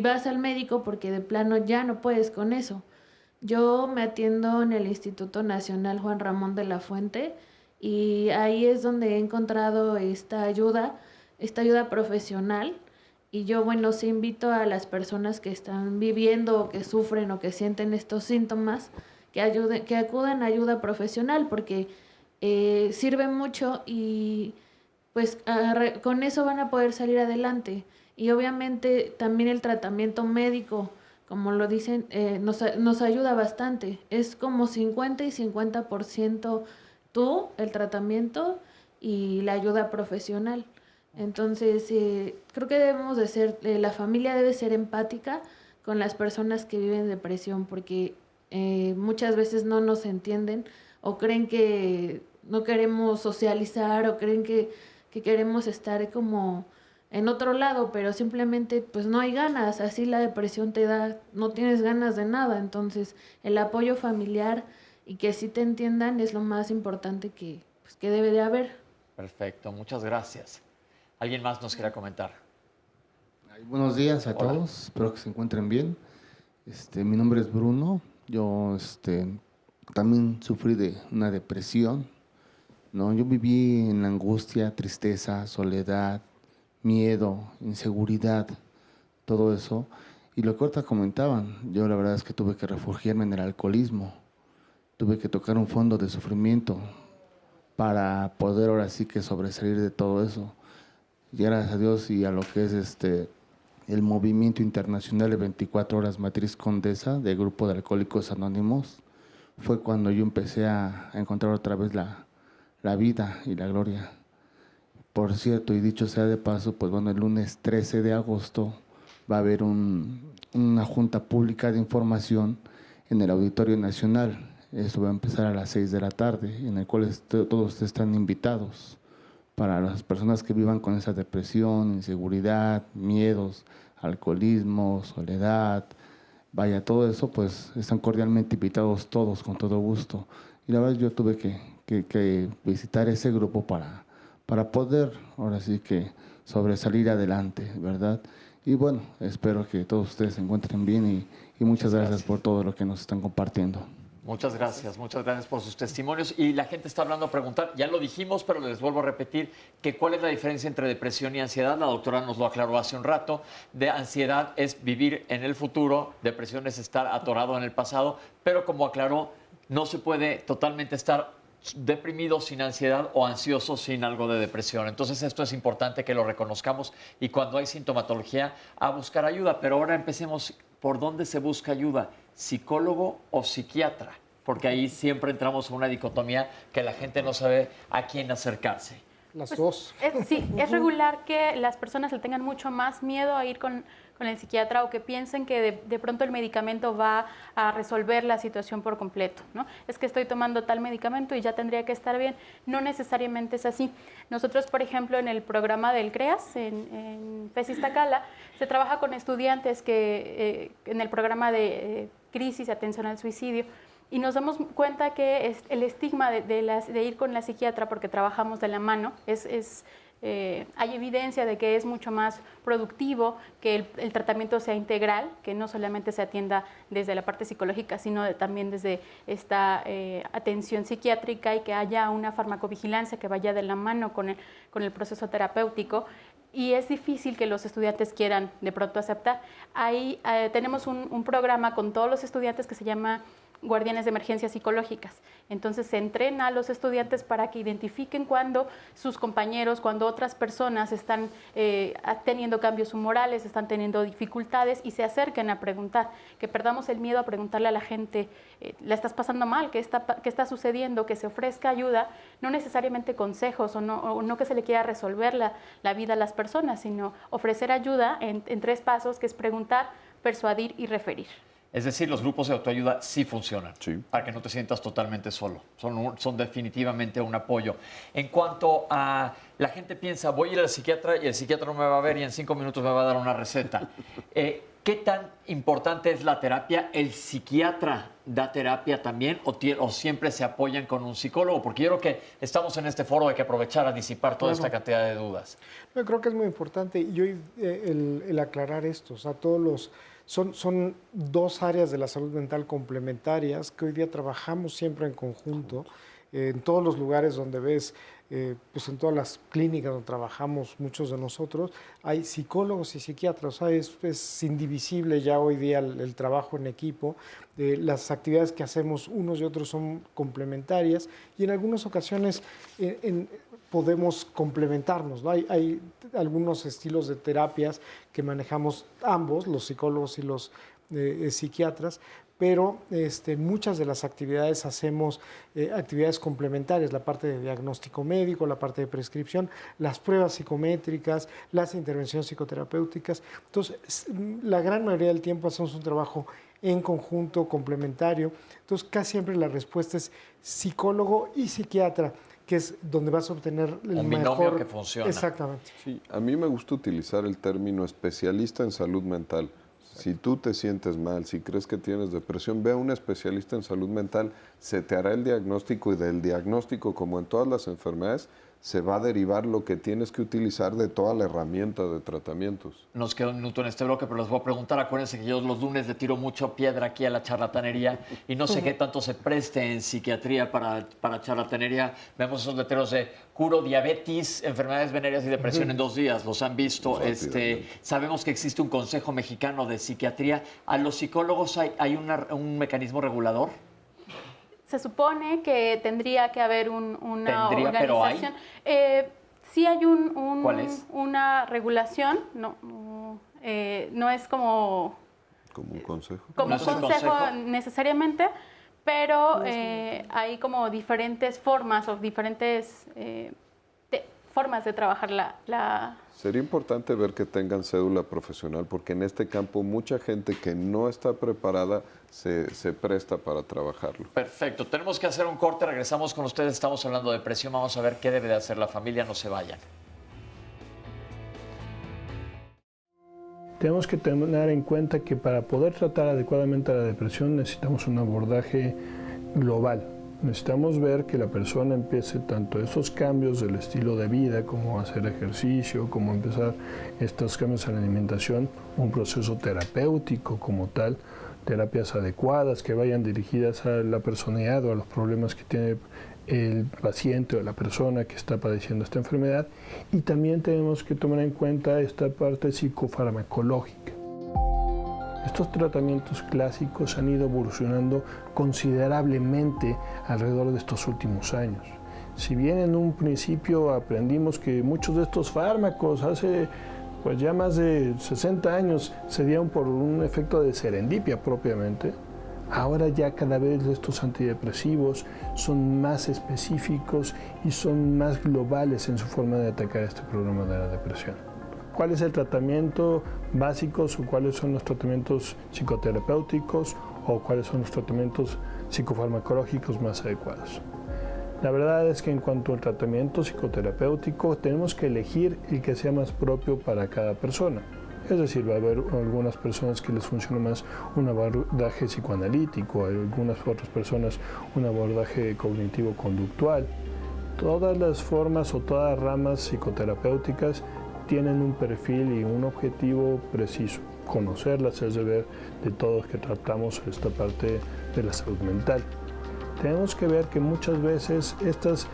vas al médico porque de plano ya no puedes con eso. Yo me atiendo en el Instituto Nacional Juan Ramón de la Fuente y ahí es donde he encontrado esta ayuda profesional. Y yo, sí invito a las personas que están viviendo o que sufren o que sienten estos síntomas que acudan a ayuda profesional porque sirve mucho y pues con eso van a poder salir adelante. Y obviamente también el tratamiento médico como lo dicen, nos ayuda bastante. Es como 50 y 50% tú, el tratamiento y la ayuda profesional. Entonces, creo que debemos de ser, la familia debe ser empática con las personas que viven depresión, porque muchas veces no nos entienden o creen que no queremos socializar o creen que queremos estar como en otro lado, pero simplemente pues no hay ganas, así la depresión te da, no tienes ganas de nada. Entonces el apoyo familiar y que sí te entiendan es lo más importante que debe de haber. Perfecto, muchas gracias. ¿Alguien más nos quiera comentar? Buenos días a todos, espero que se encuentren bien. Mi nombre es Bruno, yo también sufrí de una depresión, ¿no? Yo viví en la angustia, tristeza, soledad, miedo, inseguridad, todo eso. Y lo que ahorita comentaban, yo la verdad es que tuve que refugiarme en el alcoholismo, tuve que tocar un fondo de sufrimiento para poder ahora sí que sobresalir de todo eso. Y gracias a Dios y a lo que es el movimiento internacional de 24 horas Matriz Condesa del Grupo de Alcohólicos Anónimos, fue cuando yo empecé a encontrar otra vez la vida y la gloria. Por cierto, y dicho sea de paso, pues bueno, el lunes 13 de agosto va a haber una junta pública de información en el Auditorio Nacional. Esto va a empezar a las 6 de la tarde, en el cual todos están invitados. Para las personas que vivan con esa depresión, inseguridad, miedos, alcoholismo, soledad, vaya, todo eso, pues están cordialmente invitados todos, con todo gusto. Y la verdad yo tuve que visitar ese grupo para poder, ahora sí que, sobresalir adelante, ¿verdad? Y bueno, espero que todos ustedes se encuentren bien y muchas gracias por todo lo que nos están compartiendo. Muchas gracias por sus testimonios. Y la gente está hablando a preguntar, ya lo dijimos, pero les vuelvo a repetir, que cuál es la diferencia entre depresión y ansiedad. La doctora nos lo aclaró hace un rato. De ansiedad es vivir en el futuro, depresión es estar atorado en el pasado, pero como aclaró, no se puede totalmente estar deprimido sin ansiedad o ansioso sin algo de depresión. Entonces esto es importante que lo reconozcamos y cuando hay sintomatología a buscar ayuda. Pero ahora empecemos, ¿por dónde se busca ayuda? ¿Psicólogo o psiquiatra? Porque ahí siempre entramos en una dicotomía que la gente no sabe a quién acercarse. Las dos. Sí, es regular que las personas le tengan mucho más miedo a ir con el psiquiatra o que piensen que de pronto el medicamento va a resolver la situación por completo, ¿no? Es que estoy tomando tal medicamento y ya tendría que estar bien. No necesariamente es así. Nosotros, por ejemplo, en el programa del CREAS, en FES Iztacala, se trabaja con estudiantes que en el programa de crisis y atención al suicidio, y nos damos cuenta que el estigma de ir con la psiquiatra, porque trabajamos de la mano, hay evidencia de que es mucho más productivo que el tratamiento sea integral, que no solamente se atienda desde la parte psicológica, sino también desde esta atención psiquiátrica y que haya una farmacovigilancia que vaya de la mano con el proceso terapéutico. Y es difícil que los estudiantes quieran de pronto aceptar. Ahí tenemos un programa con todos los estudiantes que se llama Guardianes de Emergencias Psicológicas. Entonces se entrena a los estudiantes para que identifiquen cuando sus compañeros, cuando otras personas están teniendo cambios humorales, están teniendo dificultades y se acerquen a preguntar, que perdamos el miedo a preguntarle a la gente, ¿la estás pasando mal? ¿Qué está sucediendo? Que se ofrezca ayuda, no necesariamente consejos o no que se le quiera resolver la vida a las personas, sino ofrecer ayuda en 3 pasos, que es preguntar, persuadir y referir. Es decir, los grupos de autoayuda sí funcionan, para que no te sientas totalmente solo. Son definitivamente un apoyo. En cuanto a la gente piensa, voy a ir al psiquiatra y el psiquiatra no me va a ver y en 5 minutos me va a dar una receta. ¿Qué tan importante es la terapia? ¿El psiquiatra da terapia también o siempre se apoyan con un psicólogo? Porque yo creo que estamos en este foro, hay que aprovechar a disipar toda esta cantidad de dudas. Yo creo que es muy importante y hoy el aclarar esto, o sea, son 2 áreas de la salud mental complementarias que hoy día trabajamos siempre en conjunto, en todos los lugares donde ves, pues en todas las clínicas donde trabajamos muchos de nosotros, hay psicólogos y psiquiatras, o sea, es indivisible ya hoy día el trabajo en equipo, las actividades que hacemos unos y otros son complementarias y en algunas ocasiones podemos complementarnos, ¿no? Hay algunos estilos de terapias que manejamos ambos, los psicólogos y los psiquiatras, pero en muchas de las actividades hacemos actividades complementarias, la parte de diagnóstico médico, la parte de prescripción, las pruebas psicométricas, las intervenciones psicoterapéuticas. Entonces, la gran mayoría del tiempo hacemos un trabajo en conjunto, complementario. Entonces, casi siempre la respuesta es psicólogo y psiquiatra, que es donde vas a obtener el un mejor... binomio que funciona. Exactamente. Sí, a mí me gusta utilizar el término especialista en salud mental. Si tú te sientes mal, si crees que tienes depresión, ve a un especialista en salud mental, se te hará el diagnóstico y del diagnóstico, como en todas las enfermedades, se va a derivar lo que tienes que utilizar de toda la herramienta de tratamientos. Nos queda un minuto en este bloque, pero les voy a preguntar. Acuérdense que yo los lunes le tiro mucho piedra aquí a la charlatanería y no sé qué tanto se preste en psiquiatría para charlatanería. Vemos esos letreros de curo diabetes, enfermedades venéreas y depresión en 2 días. Los han visto. Sabemos que existe un Consejo Mexicano de Psiquiatría. ¿A los psicólogos hay un mecanismo regulador? Se supone que tendría que haber una organización. Pero sí hay ¿Cuál es? una regulación, no es como... ¿Como un consejo? Como un consejo necesariamente, pero hay como diferentes formas o diferentes formas de trabajar la... Sería importante ver que tengan cédula profesional, porque en este campo mucha gente que no está preparada se presta para trabajarlo. Perfecto. Tenemos que hacer un corte. Regresamos con ustedes. Estamos hablando de depresión. Vamos a ver qué debe de hacer la familia. No se vayan. Tenemos que tener en cuenta que para poder tratar adecuadamente la depresión necesitamos un abordaje global. Necesitamos ver que la persona empiece tanto esos cambios del estilo de vida, como hacer ejercicio, como empezar estos cambios en la alimentación, un proceso terapéutico como tal, terapias adecuadas que vayan dirigidas a la personalidad o a los problemas que tiene el paciente o la persona que está padeciendo esta enfermedad. Y también tenemos que tomar en cuenta esta parte psicofarmacológica. Estos tratamientos clásicos han ido evolucionando considerablemente alrededor de estos últimos años. Si bien en un principio aprendimos que muchos de estos fármacos hace pues ya más de 60 años se dieron por un efecto de serendipia propiamente, ahora ya cada vez estos antidepresivos son más específicos y son más globales en su forma de atacar este problema de la depresión. ¿Cuál es el tratamiento básico o cuáles son los tratamientos psicoterapéuticos o cuáles son los tratamientos psicofarmacológicos más adecuados? La verdad es que en cuanto al tratamiento psicoterapéutico tenemos que elegir el que sea más propio para cada persona. Es decir, va a haber algunas personas que les funciona más un abordaje psicoanalítico, algunas otras personas un abordaje cognitivo-conductual. Todas las formas o todas las ramas psicoterapéuticas tienen un perfil y un objetivo preciso. Conocerlas es deber de todos que tratamos esta parte de la salud mental. Tenemos que ver que muchas veces estas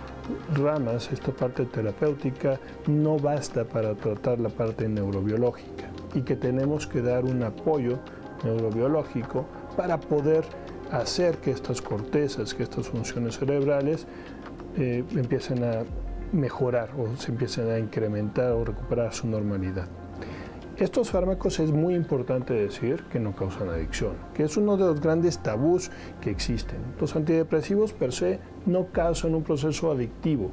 ramas, esta parte terapéutica, no basta para tratar la parte neurobiológica y que tenemos que dar un apoyo neurobiológico para poder hacer que estas cortezas, que estas funciones cerebrales empiecen a mejorar o se empiecen a incrementar o recuperar su normalidad. Estos fármacos es muy importante decir que no causan adicción, que es uno de los grandes tabús que existen. Los antidepresivos per se no causan un proceso adictivo.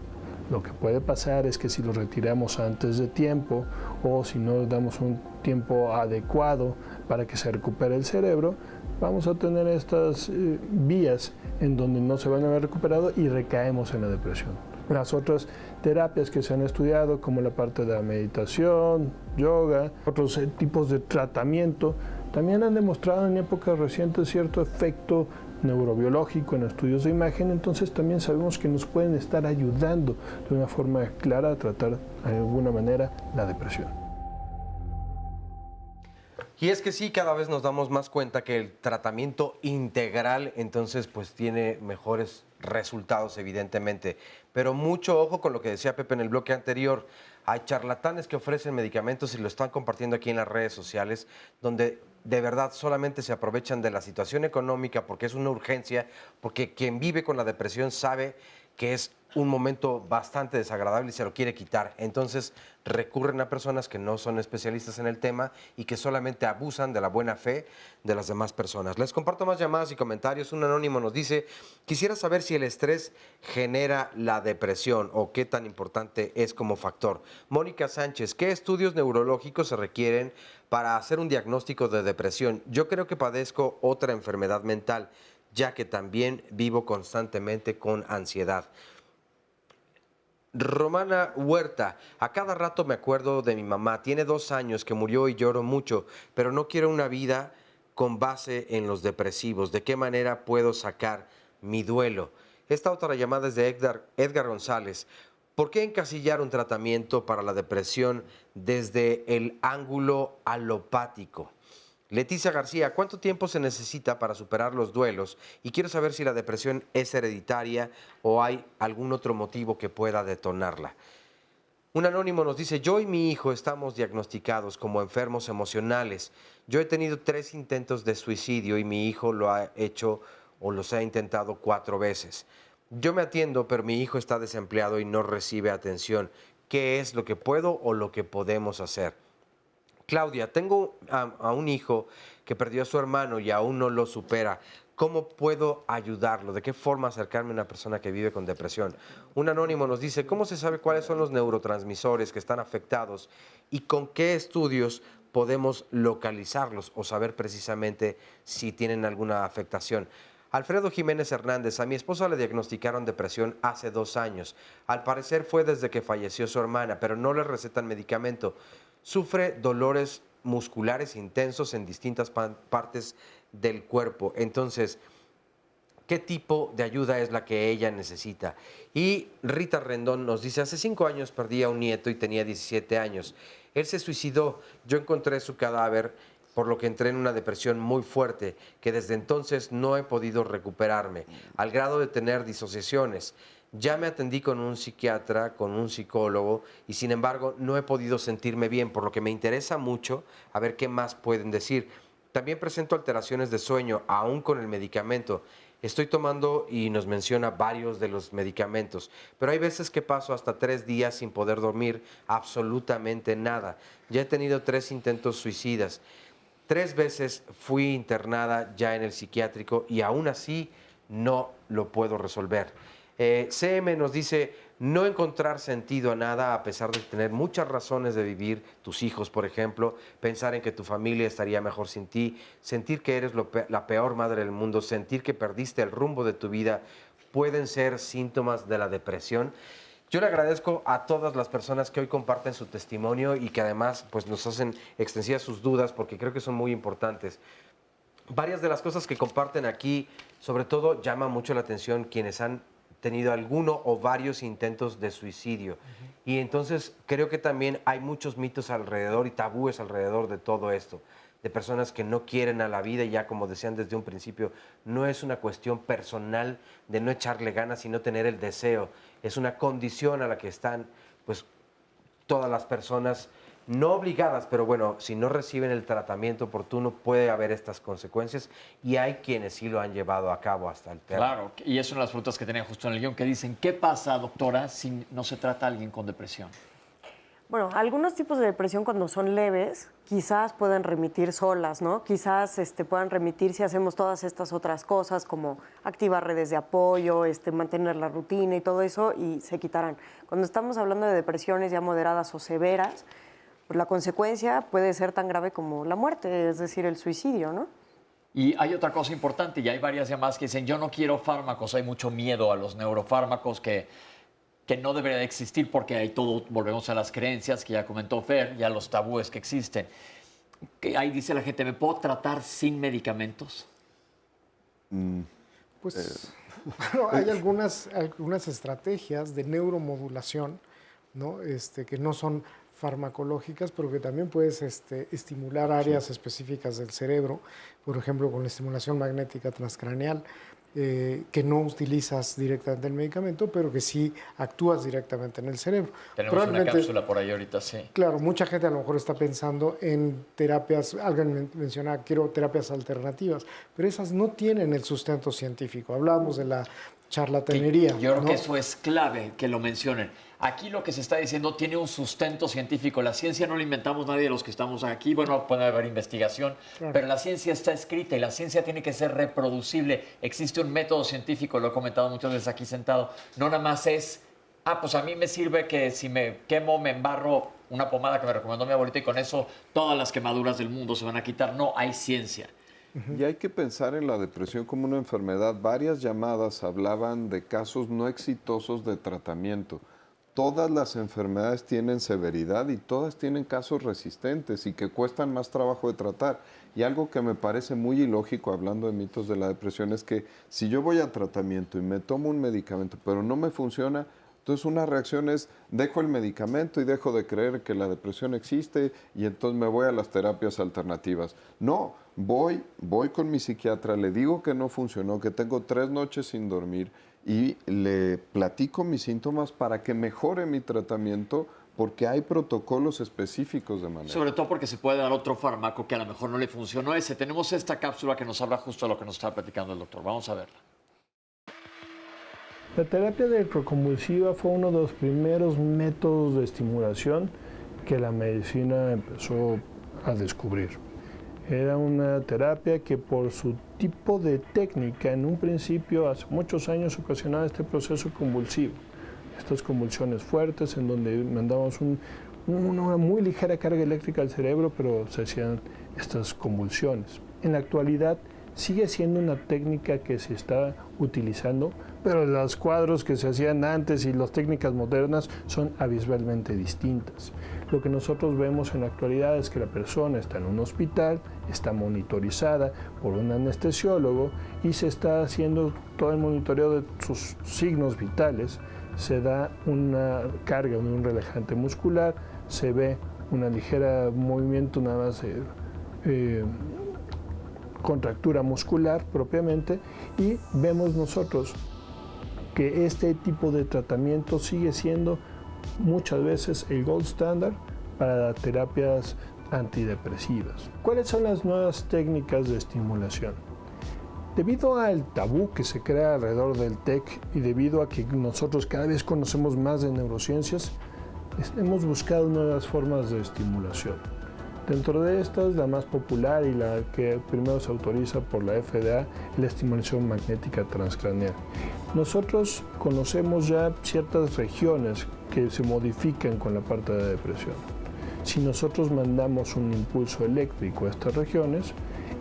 Lo que puede pasar es que si los retiramos antes de tiempo o si no les damos un tiempo adecuado para que se recupere el cerebro, vamos a tener estas vías en donde no se van a ver recuperado y recaemos en la depresión. Las otras terapias que se han estudiado, como la parte de la meditación, yoga, otros tipos de tratamiento, también han demostrado en épocas recientes cierto efecto neurobiológico en estudios de imagen, entonces también sabemos que nos pueden estar ayudando de una forma clara a tratar de alguna manera la depresión. Y es que sí, cada vez nos damos más cuenta que el tratamiento integral entonces pues tiene mejores resultados evidentemente, pero mucho ojo con lo que decía Pepe en el bloque anterior. Hay charlatanes que ofrecen medicamentos y lo están compartiendo aquí en las redes sociales, donde de verdad solamente se aprovechan de la situación económica porque es una urgencia, porque quien vive con la depresión sabe que es un momento bastante desagradable y se lo quiere quitar. Entonces recurren a personas que no son especialistas en el tema y que solamente abusan de la buena fe de las demás personas. Les comparto más llamadas y comentarios. Un anónimo nos dice, quisiera saber si el estrés genera la depresión o qué tan importante es como factor. Mónica Sánchez, ¿qué estudios neurológicos se requieren para hacer un diagnóstico de depresión? Yo creo que padezco otra enfermedad mental, ya que también vivo constantemente con ansiedad. Romana Huerta, a cada rato me acuerdo de mi mamá. Tiene 2 años que murió y lloro mucho, pero no quiero una vida con base en los depresivos. ¿De qué manera puedo sacar mi duelo? Esta otra llamada es de Edgar González. ¿Por qué encasillar un tratamiento para la depresión desde el ángulo alopático? Leticia García, ¿cuánto tiempo se necesita para superar los duelos? Y quiero saber si la depresión es hereditaria o hay algún otro motivo que pueda detonarla. Un anónimo nos dice, yo y mi hijo estamos diagnosticados como enfermos emocionales. Yo he tenido 3 intentos de suicidio y mi hijo lo ha hecho o los ha intentado 4 veces. Yo me atiendo, pero mi hijo está desempleado y no recibe atención. ¿Qué es lo que puedo o lo que podemos hacer? Claudia, tengo a un hijo que perdió a su hermano y aún no lo supera. ¿Cómo puedo ayudarlo? ¿De qué forma acercarme a una persona que vive con depresión? Un anónimo nos dice, ¿cómo se sabe cuáles son los neurotransmisores que están afectados y con qué estudios podemos localizarlos o saber precisamente si tienen alguna afectación? Alfredo Jiménez Hernández, a mi esposa le diagnosticaron depresión hace 2 años. Al parecer fue desde que falleció su hermana, pero no le recetan medicamento. Sufre dolores musculares intensos en distintas partes del cuerpo. Entonces, ¿qué tipo de ayuda es la que ella necesita? Y Rita Rendón nos dice, hace 5 años perdí a un nieto y tenía 17 años. Él se suicidó, yo encontré su cadáver, por lo que entré en una depresión muy fuerte, que desde entonces no he podido recuperarme, al grado de tener disociaciones. Ya me atendí con un psiquiatra, con un psicólogo, y sin embargo no he podido sentirme bien, por lo que me interesa mucho a ver qué más pueden decir. También presento alteraciones de sueño, aún con el medicamento. Estoy tomando, y nos menciona varios de los medicamentos, pero hay veces que paso hasta 3 días sin poder dormir absolutamente nada. Ya he tenido 3 intentos suicidas. 3 veces fui internada ya en el psiquiátrico y aún así no lo puedo resolver. CM nos dice, no encontrar sentido a nada a pesar de tener muchas razones de vivir, tus hijos por ejemplo, pensar en que tu familia estaría mejor sin ti, sentir que eres la peor madre del mundo, sentir que perdiste el rumbo de tu vida, pueden ser síntomas de la depresión. Yo le agradezco a todas las personas que hoy comparten su testimonio y que además pues, nos hacen extensivas sus dudas porque creo que son muy importantes. Varias de las cosas que comparten aquí, sobre todo llama mucho la atención quienes han tenido alguno o varios intentos de suicidio. Y entonces creo que también hay muchos mitos alrededor y tabúes alrededor de todo esto, de personas que no quieren a la vida y ya como decían desde un principio, no es una cuestión personal de no echarle ganas sino tener el deseo, es una condición a la que están pues todas las personas no obligadas, pero bueno, si no reciben el tratamiento oportuno puede haber estas consecuencias y hay quienes sí lo han llevado a cabo hasta el terreno. Claro, y es una de las preguntas que tenía justo en el guión, que dicen, ¿qué pasa, doctora, si no se trata a alguien con depresión? Bueno, algunos tipos de depresión cuando son leves quizás pueden remitir solas, ¿no? Quizás puedan remitir si hacemos todas estas otras cosas como activar redes de apoyo, mantener la rutina y todo eso y se quitarán. Cuando estamos hablando de depresiones ya moderadas o severas, pues la consecuencia puede ser tan grave como la muerte, es decir, el suicidio, ¿no? Y hay otra cosa importante, y hay varias llamadas que dicen, yo no quiero fármacos, hay mucho miedo a los neurofármacos que no debería de existir porque hay todo, volvemos a las creencias que ya comentó Fer, ya los tabúes que existen. Que ahí dice la gente, ¿me puedo tratar sin medicamentos? Pues bueno, hay algunas estrategias de neuromodulación, ¿no? Que no son farmacológicas, pero que también puedes estimular áreas específicas del cerebro, por ejemplo, con la estimulación magnética transcraneal, que no utilizas directamente el medicamento, pero que sí actúas directamente en el cerebro. Tenemos una cápsula por ahí ahorita, sí. Claro, mucha gente a lo mejor está pensando en terapias, alguien menciona, quiero terapias alternativas, pero esas no tienen el sustento científico. Hablábamos de la charlatanería. Yo creo ¿no? que eso es clave, que lo mencionen. Aquí lo que se está diciendo tiene un sustento científico. La ciencia no la inventamos nadie de los que estamos aquí. Bueno, puede haber investigación, pero la ciencia está escrita y la ciencia tiene que ser reproducible. Existe un método científico, lo he comentado muchas veces aquí sentado. No nada más es, pues a mí me sirve que si me quemo, me embarro una pomada que me recomendó mi abuelita y con eso todas las quemaduras del mundo se van a quitar. No, hay ciencia. Y hay que pensar en la depresión como una enfermedad. Varias llamadas hablaban de casos no exitosos de tratamiento. Todas las enfermedades tienen severidad y todas tienen casos resistentes y que cuestan más trabajo de tratar. Y algo que me parece muy ilógico, hablando de mitos de la depresión, es que si yo voy a tratamiento y me tomo un medicamento, pero no me funciona, entonces una reacción es, dejo el medicamento y dejo de creer que la depresión existe y entonces me voy a las terapias alternativas. No, voy con mi psiquiatra, le digo que no funcionó, que tengo 3 noches sin dormir y le platico mis síntomas para que mejore mi tratamiento porque hay protocolos específicos de manejo. Sobre todo porque se puede dar otro fármaco que a lo mejor no le funcionó ese. Tenemos esta cápsula que nos habla justo de lo que nos estaba platicando el doctor. Vamos a verla. La terapia electroconvulsiva fue uno de los primeros métodos de estimulación que la medicina empezó a descubrir. Era una terapia que por su tipo de técnica, en un principio, hace muchos años, ocasionaba este proceso convulsivo. Estas convulsiones fuertes en donde mandamos una muy ligera carga eléctrica al cerebro, pero se hacían estas convulsiones. En la actualidad sigue siendo una técnica que se está utilizando, pero los cuadros que se hacían antes y las técnicas modernas son abismalmente distintas. Lo que nosotros vemos en la actualidad es que la persona está en un hospital, está monitorizada por un anestesiólogo y se está haciendo todo el monitoreo de sus signos vitales, se da una carga, un relajante muscular, se ve una ligera movimiento nada más contractura muscular propiamente y vemos nosotros que este tipo de tratamiento sigue siendo muchas veces el gold standard para terapias antidepresivas. ¿Cuáles son las nuevas técnicas de estimulación? Debido al tabú que se crea alrededor del TEC y debido a que nosotros cada vez conocemos más de neurociencias, hemos buscado nuevas formas de estimulación. Dentro de estas, la más popular y la que primero se autoriza por la FDA es la estimulación magnética transcraneal. Nosotros conocemos ya ciertas regiones que se modifican con la parte de depresión. Si nosotros mandamos un impulso eléctrico a estas regiones,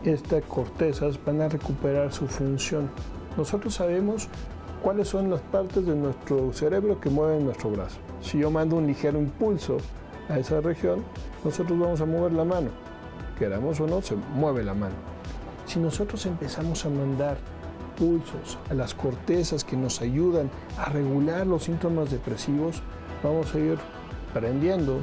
estas cortezas van a recuperar su función. Nosotros sabemos cuáles son las partes de nuestro cerebro que mueven nuestro brazo. Si yo mando un ligero impulso a esa región, nosotros vamos a mover la mano. Queramos o no, se mueve la mano. Si nosotros empezamos a mandar pulsos a las cortezas que nos ayudan a regular los síntomas depresivos, vamos a ir prendiendo,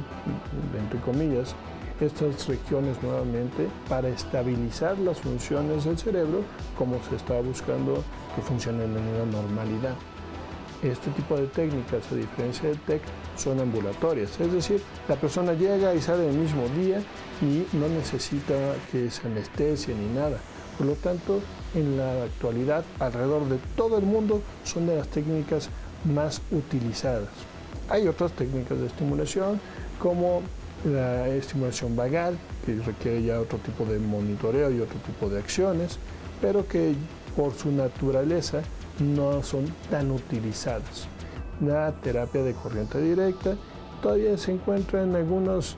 entre comillas, estas regiones nuevamente para estabilizar las funciones del cerebro como se está buscando que funcionen en una normalidad. Este tipo de técnicas, a diferencia del TEC, son ambulatorias, es decir, la persona llega y sale el mismo día y no necesita que se anestesie ni nada. Por lo tanto, en la actualidad, alrededor de todo el mundo, son de las técnicas más utilizadas. Hay otras técnicas de estimulación, como la estimulación vagal, que requiere ya otro tipo de monitoreo y otro tipo de acciones, pero que por su naturaleza no son tan utilizadas. La terapia de corriente directa todavía se encuentra en algunos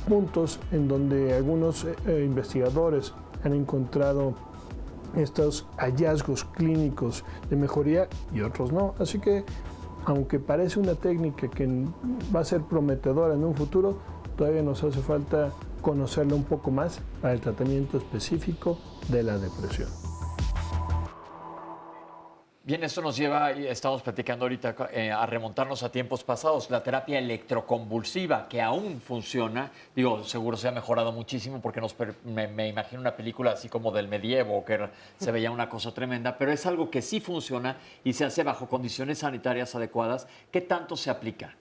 puntos en donde algunos investigadores han encontrado estos hallazgos clínicos de mejoría y otros no. Así que, aunque parece una técnica que va a ser prometedora en un futuro, todavía nos hace falta conocerla un poco más para el tratamiento específico de la depresión. Bien, esto nos lleva, y estamos platicando ahorita, a remontarnos a tiempos pasados. La terapia electroconvulsiva, que aún funciona, digo, seguro se ha mejorado muchísimo porque me imagino una película así como del medievo, que se veía una cosa tremenda, pero es algo que sí funciona y se hace bajo condiciones sanitarias adecuadas. ¿Qué tanto se aplica?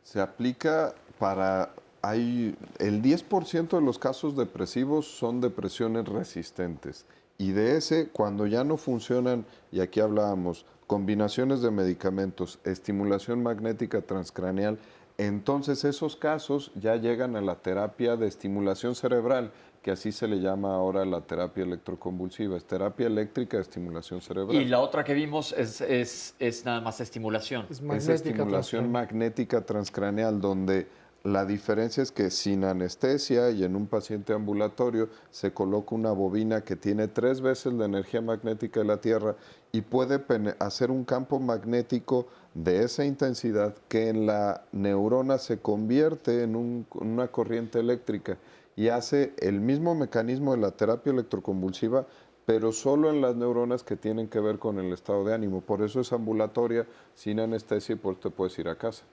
Se aplica para... el 10% de los casos depresivos son depresiones resistentes. Y de ese, cuando ya no funcionan, y aquí hablábamos, combinaciones de medicamentos, estimulación magnética transcraneal, entonces esos casos ya llegan a la terapia de estimulación cerebral, que así se le llama ahora la terapia electroconvulsiva, es terapia eléctrica de estimulación cerebral. Y la otra que vimos es nada más estimulación. Es estimulación magnética transcraneal, donde la diferencia es que sin anestesia y en un paciente ambulatorio se coloca una bobina que tiene 3 veces la energía magnética de la Tierra y puede hacer un campo magnético de esa intensidad que en la neurona se convierte en una corriente eléctrica y hace el mismo mecanismo de la terapia electroconvulsiva, pero solo en las neuronas que tienen que ver con el estado de ánimo. Por eso es ambulatoria, sin anestesia, y por eso te puedes ir a casa.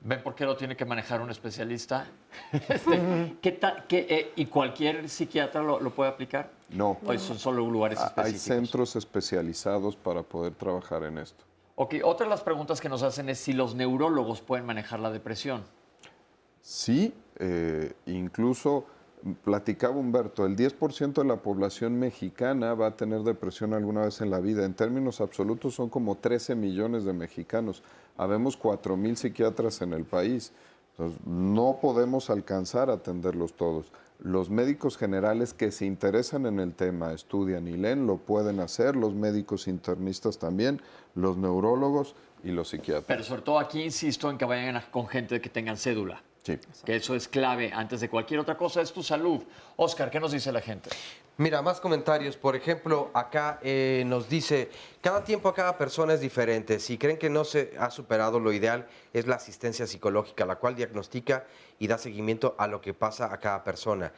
¿Ven por qué lo tiene que manejar un especialista? ¿Y cualquier psiquiatra lo puede aplicar? No. ¿O son solo lugares específicos? Hay centros especializados para poder trabajar en esto. Ok, otra de las preguntas que nos hacen es si los neurólogos pueden manejar la depresión. Sí, incluso platicaba Humberto, el 10% de la población mexicana va a tener depresión alguna vez en la vida. En términos absolutos son como 13 millones de mexicanos. Habemos 4,000 psiquiatras en el país. Entonces, no podemos alcanzar a atenderlos todos. Los médicos generales que se interesan en el tema, estudian y leen, lo pueden hacer. Los médicos internistas también, los neurólogos y los psiquiatras. Pero sobre todo aquí insisto en que vayan con gente que tengan cédula. Sí. Que eso es clave. Antes de cualquier otra cosa es tu salud. Oscar, ¿qué nos dice la gente? Mira, más comentarios. Por ejemplo, acá nos dice, cada tiempo a cada persona es diferente. Si creen que no se ha superado, lo ideal es la asistencia psicológica, la cual diagnostica y da seguimiento a lo que pasa a cada persona.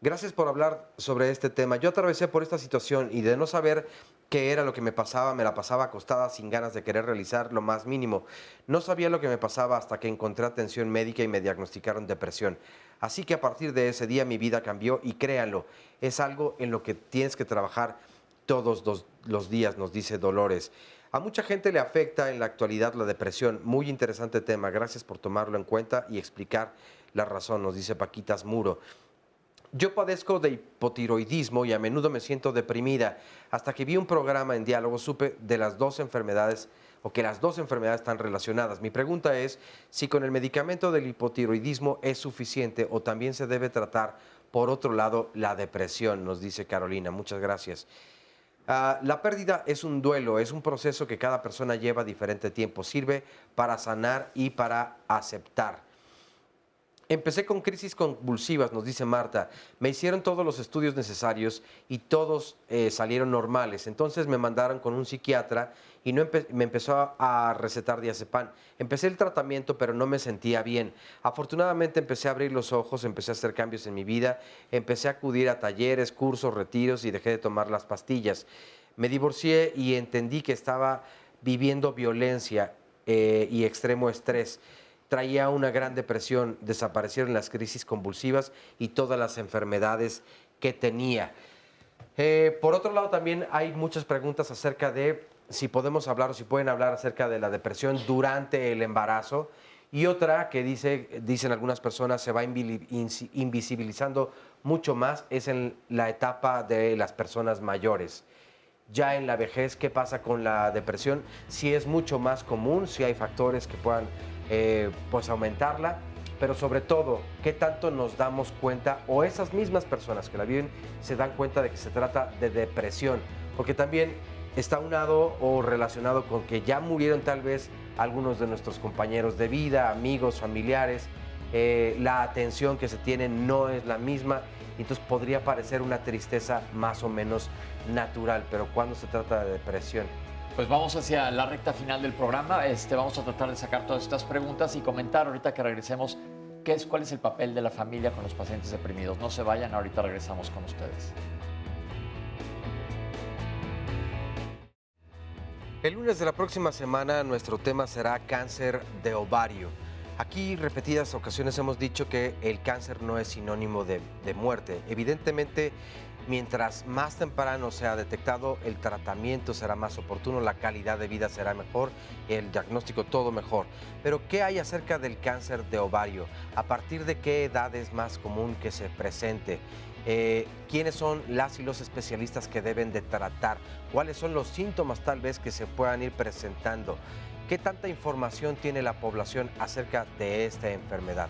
Gracias por hablar sobre este tema. Yo atravesé por esta situación y de no saber qué era lo que me pasaba, me la pasaba acostada sin ganas de querer realizar lo más mínimo. No sabía lo que me pasaba hasta que encontré atención médica y me diagnosticaron depresión. Así que a partir de ese día mi vida cambió y créanlo, es algo en lo que tienes que trabajar todos los días, nos dice Dolores. A mucha gente le afecta en la actualidad la depresión. Muy interesante tema. Gracias por tomarlo en cuenta y explicar la razón, nos dice Paquitas Muro. Yo padezco de hipotiroidismo y a menudo me siento deprimida. Hasta que vi un programa en Diálogo supe de las 2 enfermedades o que las 2 enfermedades están relacionadas. Mi pregunta es si con el medicamento del hipotiroidismo es suficiente o también se debe tratar por otro lado la depresión, nos dice Carolina. Muchas gracias. La pérdida es un duelo, es un proceso que cada persona lleva a diferente tiempo. Sirve para sanar y para aceptar. Empecé con crisis convulsivas, nos dice Marta. Me hicieron todos los estudios necesarios y todos salieron normales. Entonces me mandaron con un psiquiatra y me empezó a recetar diazepam. Empecé el tratamiento, pero no me sentía bien. Afortunadamente empecé a abrir los ojos, empecé a hacer cambios en mi vida, empecé a acudir a talleres, cursos, retiros y dejé de tomar las pastillas. Me divorcié y entendí que estaba viviendo violencia y extremo estrés. Traía una gran depresión, desaparecieron las crisis convulsivas y todas las enfermedades que tenía. Por otro lado, también hay muchas preguntas acerca de si podemos hablar o si pueden hablar acerca de la depresión durante el embarazo. Y otra que dicen algunas personas se va invisibilizando mucho más es en la etapa de las personas mayores. Ya en la vejez, ¿qué pasa con la depresión? Si es mucho más común, si hay factores que puedan pues aumentarla, pero sobre todo, ¿qué tanto nos damos cuenta o esas mismas personas que la viven se dan cuenta de que se trata de depresión? Porque también está unado o relacionado con que ya murieron tal vez algunos de nuestros compañeros de vida, amigos, familiares, la atención que se tiene no es la misma, entonces podría parecer una tristeza más o menos natural, pero cuando se trata de depresión. Pues vamos hacia la recta final del programa. Vamos a tratar de sacar todas estas preguntas y comentar ahorita que regresemos cuál es el papel de la familia con los pacientes deprimidos. No se vayan, ahorita regresamos con ustedes. El lunes de la próxima semana nuestro tema será cáncer de ovario. Aquí repetidas ocasiones hemos dicho que el cáncer no es sinónimo de muerte. Evidentemente, mientras más temprano sea detectado, el tratamiento será más oportuno, la calidad de vida será mejor, el diagnóstico todo mejor. Pero, ¿qué hay acerca del cáncer de ovario? ¿A partir de qué edad es más común que se presente? ¿Quiénes son las y los especialistas que deben de tratar? ¿Cuáles son los síntomas tal vez que se puedan ir presentando? ¿Qué tanta información tiene la población acerca de esta enfermedad?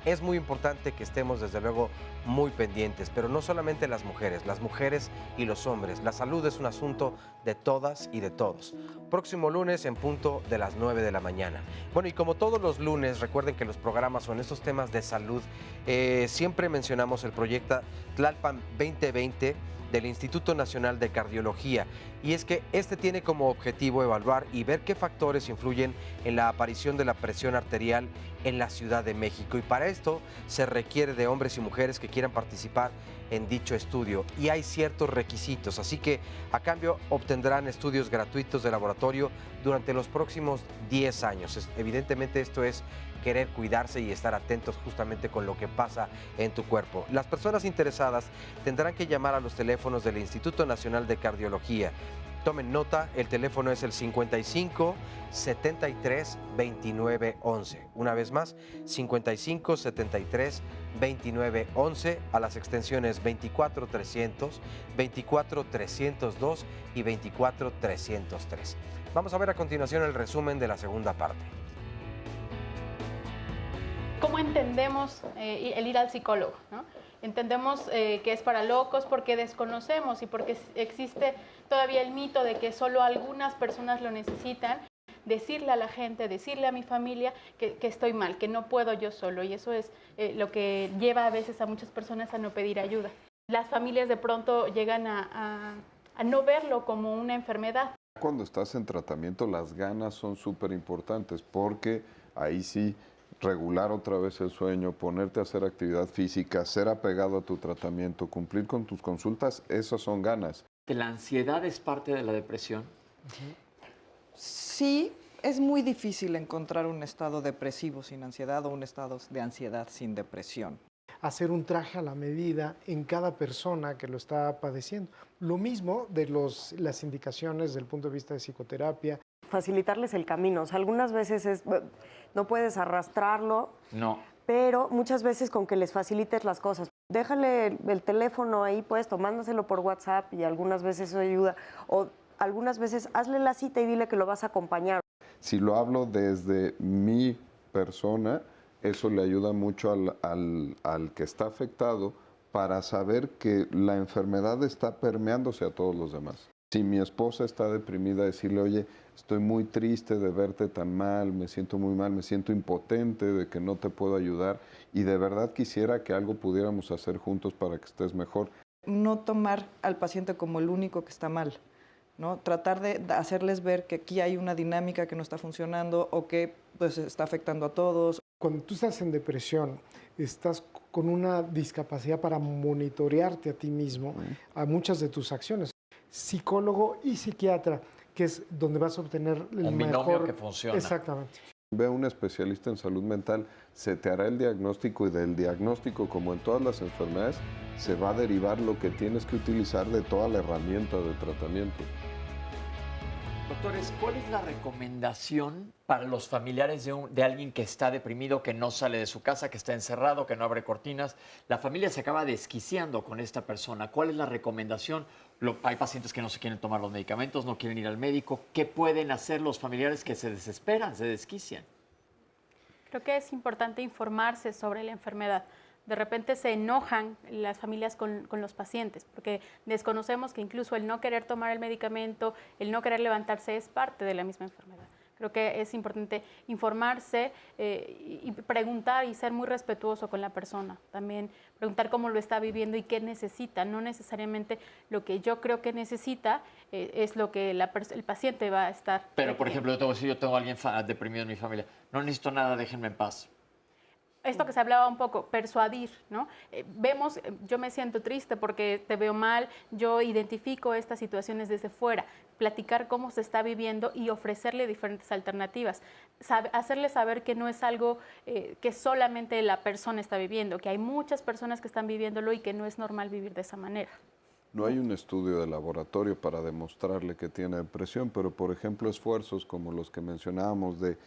Es muy importante que estemos desde luego muy pendientes, pero no solamente las mujeres y los hombres. La salud es un asunto de todas y de todos. Próximo lunes en punto de las 9 de la mañana. Bueno, y como todos los lunes, recuerden que los programas son estos temas de salud. Siempre mencionamos el proyecto Tlalpan 2020 del Instituto Nacional de Cardiología, y es que este tiene como objetivo evaluar y ver qué factores influyen en la aparición de la presión arterial en la Ciudad de México, y para esto se requiere de hombres y mujeres que quieran participar en dicho estudio, y hay ciertos requisitos, así que a cambio obtendrán estudios gratuitos de laboratorio durante los próximos 10 años. Evidentemente esto es querer cuidarse y estar atentos justamente con lo que pasa en tu cuerpo. Las personas interesadas tendrán que llamar a los teléfonos del Instituto Nacional de Cardiología. Tomen nota, el teléfono es el 55 73 29 11. Una vez más, 55 73 29 11, a las extensiones 24 300, 24 302 y 24 303. Vamos a ver a continuación el resumen de la segunda parte. ¿Cómo entendemos el ir al psicólogo, ¿no? Entendemos que es para locos porque desconocemos y porque existe todavía el mito de que solo algunas personas lo necesitan. Decirle a la gente, decirle a mi familia que estoy mal, que no puedo yo solo, y eso es lo que lleva a veces a muchas personas a no pedir ayuda. Las familias de pronto llegan a no verlo como una enfermedad. Cuando estás en tratamiento, las ganas son súper importantes, porque ahí sí, regular otra vez el sueño, ponerte a hacer actividad física, ser apegado a tu tratamiento, cumplir con tus consultas, esas son ganas. ¿La ansiedad es parte de la depresión? Sí, es muy difícil encontrar un estado depresivo sin ansiedad o un estado de ansiedad sin depresión. Hacer un traje a la medida en cada persona que lo está padeciendo. Lo mismo de las indicaciones desde el punto de vista de psicoterapia. Facilitarles el camino. O sea, algunas veces no puedes arrastrarlo, no, pero muchas veces con que les facilites las cosas. Déjale el teléfono ahí, puesto, mándaselo por WhatsApp, y algunas veces eso ayuda. O algunas veces hazle la cita y dile que lo vas a acompañar. Si lo hablo desde mi persona, eso le ayuda mucho al que está afectado para saber que la enfermedad está permeándose a todos los demás. Si mi esposa está deprimida, decirle, oye, estoy muy triste de verte tan mal, me siento muy mal, me siento impotente de que no te puedo ayudar, y de verdad quisiera que algo pudiéramos hacer juntos para que estés mejor. No tomar al paciente como el único que está mal, ¿no? Tratar de hacerles ver que aquí hay una dinámica que no está funcionando o que pues está afectando a todos. Cuando tú estás en depresión, estás con una discapacidad para monitorearte a ti mismo, a muchas de tus acciones. Psicólogo y psiquiatra, que es donde vas a obtener el un binomio que funciona. Exactamente. Ve a un especialista en salud mental, se te hará el diagnóstico, y del diagnóstico, como en todas las enfermedades, se va a derivar lo que tienes que utilizar de toda la herramienta de tratamiento. Doctores, ¿cuál es la recomendación para los familiares de alguien que está deprimido, que no sale de su casa, que está encerrado, que no abre cortinas? La familia se acaba desquiciando con esta persona. ¿Cuál es la recomendación? Hay pacientes que no se quieren tomar los medicamentos, no quieren ir al médico. ¿Qué pueden hacer los familiares que se desesperan, se desquician? Creo que es importante informarse sobre la enfermedad. De repente se enojan las familias con los pacientes porque desconocemos que incluso el no querer tomar el medicamento, el no querer levantarse es parte de la misma enfermedad. Creo que es importante informarse y preguntar y ser muy respetuoso con la persona. También preguntar cómo lo está viviendo y qué necesita. No necesariamente lo que yo creo que necesita es lo que el paciente va a estar. Pero, por ejemplo, yo tengo a alguien deprimido en mi familia. No necesito nada, déjenme en paz. esto que se hablaba un poco, persuadir, ¿no? Vemos, yo me siento triste porque te veo mal, yo identifico estas situaciones desde fuera, platicar cómo se está viviendo y ofrecerle diferentes alternativas, hacerle saber que no es algo que solamente la persona está viviendo, que hay muchas personas que están viviéndolo y que no es normal vivir de esa manera. No hay un estudio de laboratorio para demostrarle que tiene depresión, pero por ejemplo esfuerzos como los que mencionábamos de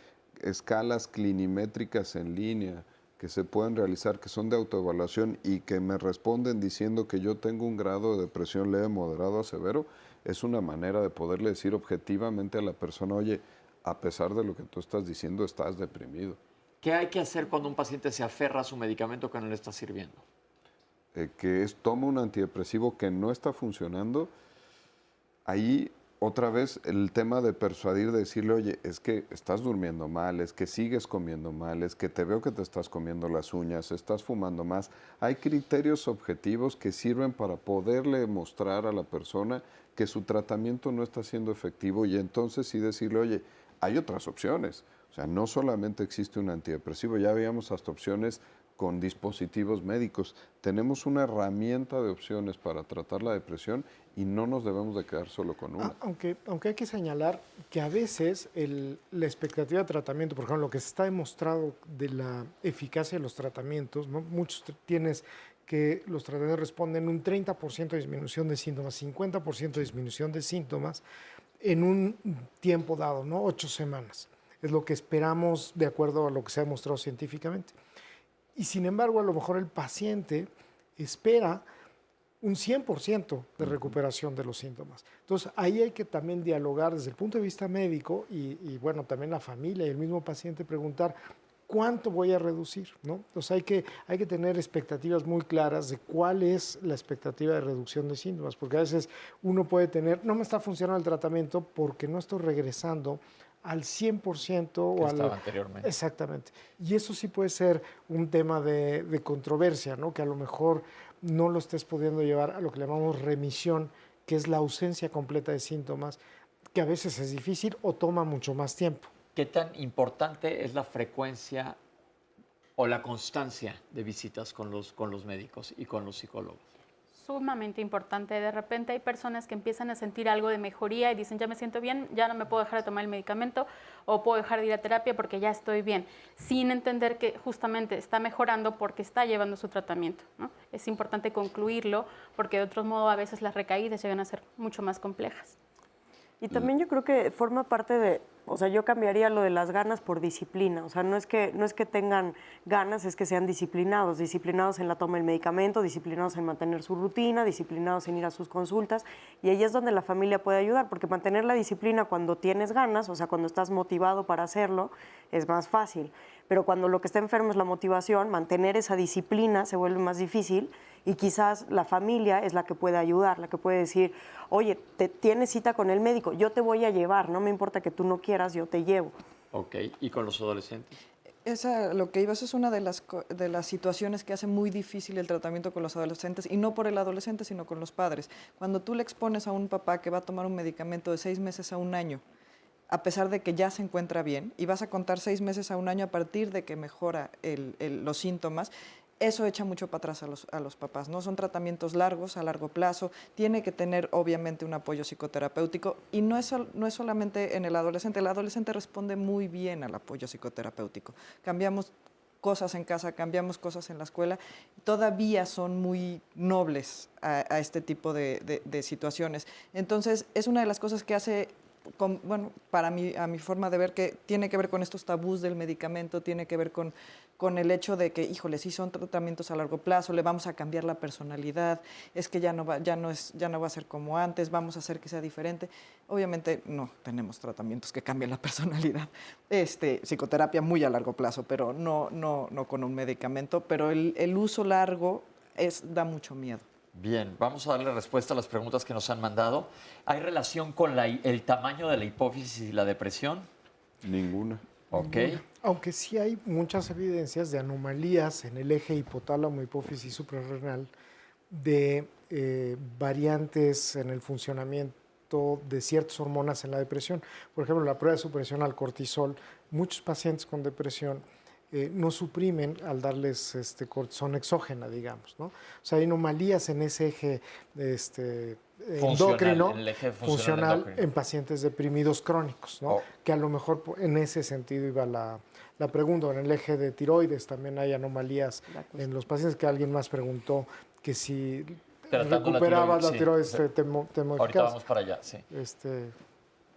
escalas clinimétricas en línea, que se pueden realizar, que son de autoevaluación y que me responden diciendo que yo tengo un grado de depresión leve, moderado a severo, es una manera de poderle decir objetivamente a la persona, oye, a pesar de lo que tú estás diciendo, estás deprimido. ¿Qué hay que hacer cuando un paciente se aferra a su medicamento que no le está sirviendo? Toma un antidepresivo que no está funcionando, ahí otra vez el tema de persuadir, de decirle, oye, es que estás durmiendo mal, es que sigues comiendo mal, es que te veo que te estás comiendo las uñas, estás fumando más. Hay criterios objetivos que sirven para poderle mostrar a la persona que su tratamiento no está siendo efectivo y entonces sí decirle, oye, hay otras opciones. O sea, no solamente existe un antidepresivo, ya veíamos hasta opciones con dispositivos médicos. Tenemos una herramienta de opciones para tratar la depresión y no nos debemos de quedar solo con una. Aunque hay que señalar que a veces la expectativa de tratamiento, por ejemplo, lo que se está demostrado de la eficacia de los tratamientos, ¿no? Muchos tienes que los tratamientos responden un 30% de disminución de síntomas, 50% de disminución de síntomas en un tiempo dado, ¿no? 8 semanas. Es lo que esperamos de acuerdo a lo que se ha demostrado científicamente. Y sin embargo, a lo mejor el paciente espera un 100% de recuperación de los síntomas. Entonces, ahí hay que también dialogar desde el punto de vista médico y bueno, también la familia y el mismo paciente preguntar cuánto voy a reducir, ¿no? Entonces, hay que tener expectativas muy claras de cuál es la expectativa de reducción de síntomas, porque a veces uno puede tener, no me está funcionando el tratamiento porque no estoy regresando al 100% o estaba anteriormente. Exactamente. Y eso sí puede ser un tema de controversia, ¿no? Que a lo mejor no lo estés pudiendo llevar a lo que llamamos remisión, que es la ausencia completa de síntomas, que a veces es difícil o toma mucho más tiempo. ¿Qué tan importante es la frecuencia o la constancia de visitas con los médicos y con los psicólogos? Sumamente importante. De repente hay personas que empiezan a sentir algo de mejoría y dicen, ya me siento bien, ya no me puedo dejar de tomar el medicamento o puedo dejar de ir a terapia porque ya estoy bien, sin entender que justamente está mejorando porque está llevando su tratamiento, ¿no? Es importante concluirlo porque de otro modo a veces las recaídas llegan a ser mucho más complejas. Y también yo creo que forma parte de, o sea, yo cambiaría lo de las ganas por disciplina. O sea, no es que tengan ganas, es que sean disciplinados en la toma del medicamento, disciplinados en mantener su rutina, disciplinados en ir a sus consultas. Y ahí es donde la familia puede ayudar, porque mantener la disciplina cuando tienes ganas, o sea, cuando estás motivado para hacerlo, es más fácil. Pero cuando lo que está enfermo es la motivación, mantener esa disciplina se vuelve más difícil y quizás la familia es la que puede ayudar, la que puede decir, oye, tienes cita con el médico, yo te voy a llevar, no me importa que tú no quieras, yo te llevo. Ok, ¿y con los adolescentes? Lo que ibas es una de las situaciones que hace muy difícil el tratamiento con los adolescentes, y no por el adolescente, sino con los padres. Cuando tú le expones a un papá que va a tomar un medicamento de 6 meses a 1 año, a pesar de que ya se encuentra bien, y vas a contar 6 meses a 1 año a partir de que mejora los síntomas, eso echa mucho para atrás a los papás, ¿no? Son tratamientos largos, a largo plazo, tiene que tener obviamente un apoyo psicoterapéutico, y no es solamente en el adolescente responde muy bien al apoyo psicoterapéutico. Cambiamos cosas en casa, cambiamos cosas en la escuela, todavía son muy nobles a este tipo de situaciones. Entonces, es una de las cosas que hace... bueno, para mí, a mi forma de ver, que tiene que ver con estos tabús del medicamento, tiene que ver con el hecho de que, híjole, sí son tratamientos a largo plazo, le vamos a cambiar la personalidad, es que ya no va a ser como antes, vamos a hacer que sea diferente. Obviamente no tenemos tratamientos que cambien la personalidad, psicoterapia muy a largo plazo, pero no con un medicamento, pero el uso largo da mucho miedo. Bien, vamos a darle respuesta a las preguntas que nos han mandado. ¿Hay relación con el tamaño de la hipófisis y la depresión? Ninguna. Ok. Aunque sí hay muchas evidencias de anomalías en el eje hipotálamo, hipófisis suprarrenal, de variantes en el funcionamiento de ciertas hormonas en la depresión. Por ejemplo, la prueba de supresión al cortisol, muchos pacientes con depresión no suprimen al darles cortisona exógena, digamos, ¿no? O sea, hay anomalías en ese eje endocrino, en el eje funcional endocrino. en pacientes deprimidos crónicos, ¿no? Que a lo mejor en ese sentido iba la pregunta. En el eje de tiroides también hay anomalías en los pacientes, que alguien más preguntó que si recuperabas la tiroides, te modificabas. Ahorita vamos para allá, sí.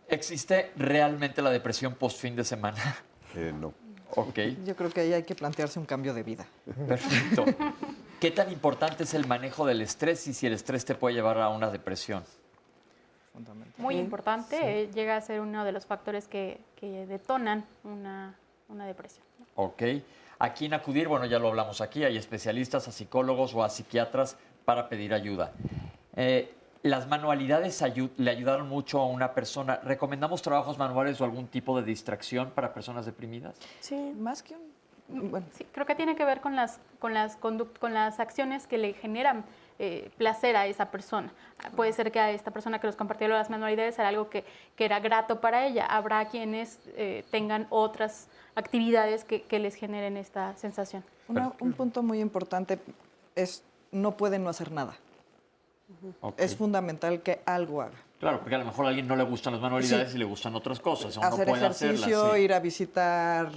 ¿Existe realmente la depresión post fin de semana? No. Ok. Yo creo que ahí hay que plantearse un cambio de vida. Perfecto. ¿Qué tan importante es el manejo del estrés y si el estrés te puede llevar a una depresión? Muy importante, llega a ser uno de los factores que detonan una depresión. Ok. ¿A quién acudir? Bueno, ya lo hablamos aquí, hay especialistas, a psicólogos o a psiquiatras para pedir ayuda. Las manualidades le ayudaron mucho a una persona. ¿Recomendamos trabajos manuales o algún tipo de distracción para personas deprimidas? Sí, más que bueno. Sí, creo que tiene que ver con las acciones que le generan placer a esa persona. Puede ser que a esta persona que nos compartió las manualidades era algo que era grato para ella. Habrá quienes tengan otras actividades que les generen esta sensación. Un punto muy importante es no pueden no hacer nada. Okay. Es fundamental que algo haga. Claro, porque a lo mejor a alguien no le gustan las manualidades y le gustan otras cosas. Hacer no puede ejercicio, hacerlas, ir a visitar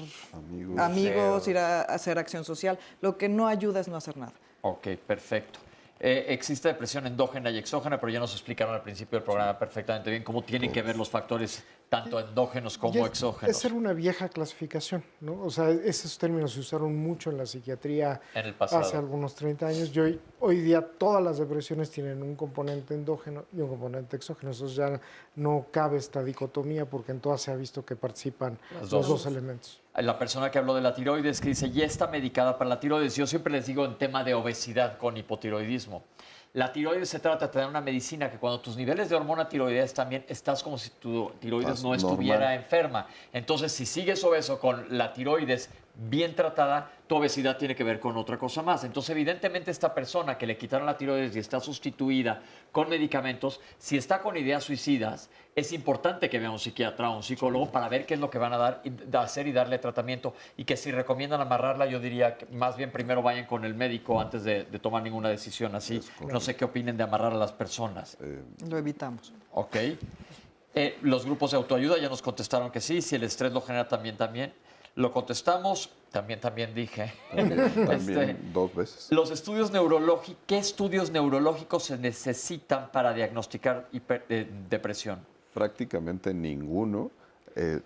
amigos, ir a hacer acción social. Lo que no ayuda es no hacer nada. Ok, perfecto. Existe depresión endógena y exógena, pero ya nos explicaron al principio del programa perfectamente bien cómo tienen que ver los factores tanto endógenos como exógenos. Esa era una vieja clasificación, ¿no? O sea, esos términos se usaron mucho en la psiquiatría en el pasado. Hace algunos 30 años. Y hoy día todas las depresiones tienen un componente endógeno y un componente exógeno. Entonces ya no cabe esta dicotomía porque en todas se ha visto que participan los dos elementos. La persona que habló de la tiroides, que dice, ya está medicada para la tiroides. Yo siempre les digo en tema de obesidad con hipotiroidismo. La tiroides se trata de tener una medicina que cuando tus niveles de hormona tiroides también estás como si tu tiroides no estuviera enferma. Entonces, si sigues obeso con la tiroides bien tratada, tu obesidad tiene que ver con otra cosa más. Entonces, evidentemente, esta persona que le quitaron la tiroides y está sustituida con medicamentos, si está con ideas suicidas, es importante que vea a un psiquiatra o un psicólogo para ver qué es lo que van a hacer y darle tratamiento. Y que si recomiendan amarrarla, yo diría que más bien primero vayan con el médico antes de tomar ninguna decisión así. No sé qué opinen de amarrar a las personas. Lo evitamos. Ok. Los grupos de autoayuda ya nos contestaron que sí. Si el estrés lo genera, también. Lo contestamos, también dije. También 2 veces. Los estudios neurológicos, ¿qué estudios neurológicos se necesitan para diagnosticar depresión? Prácticamente ninguno.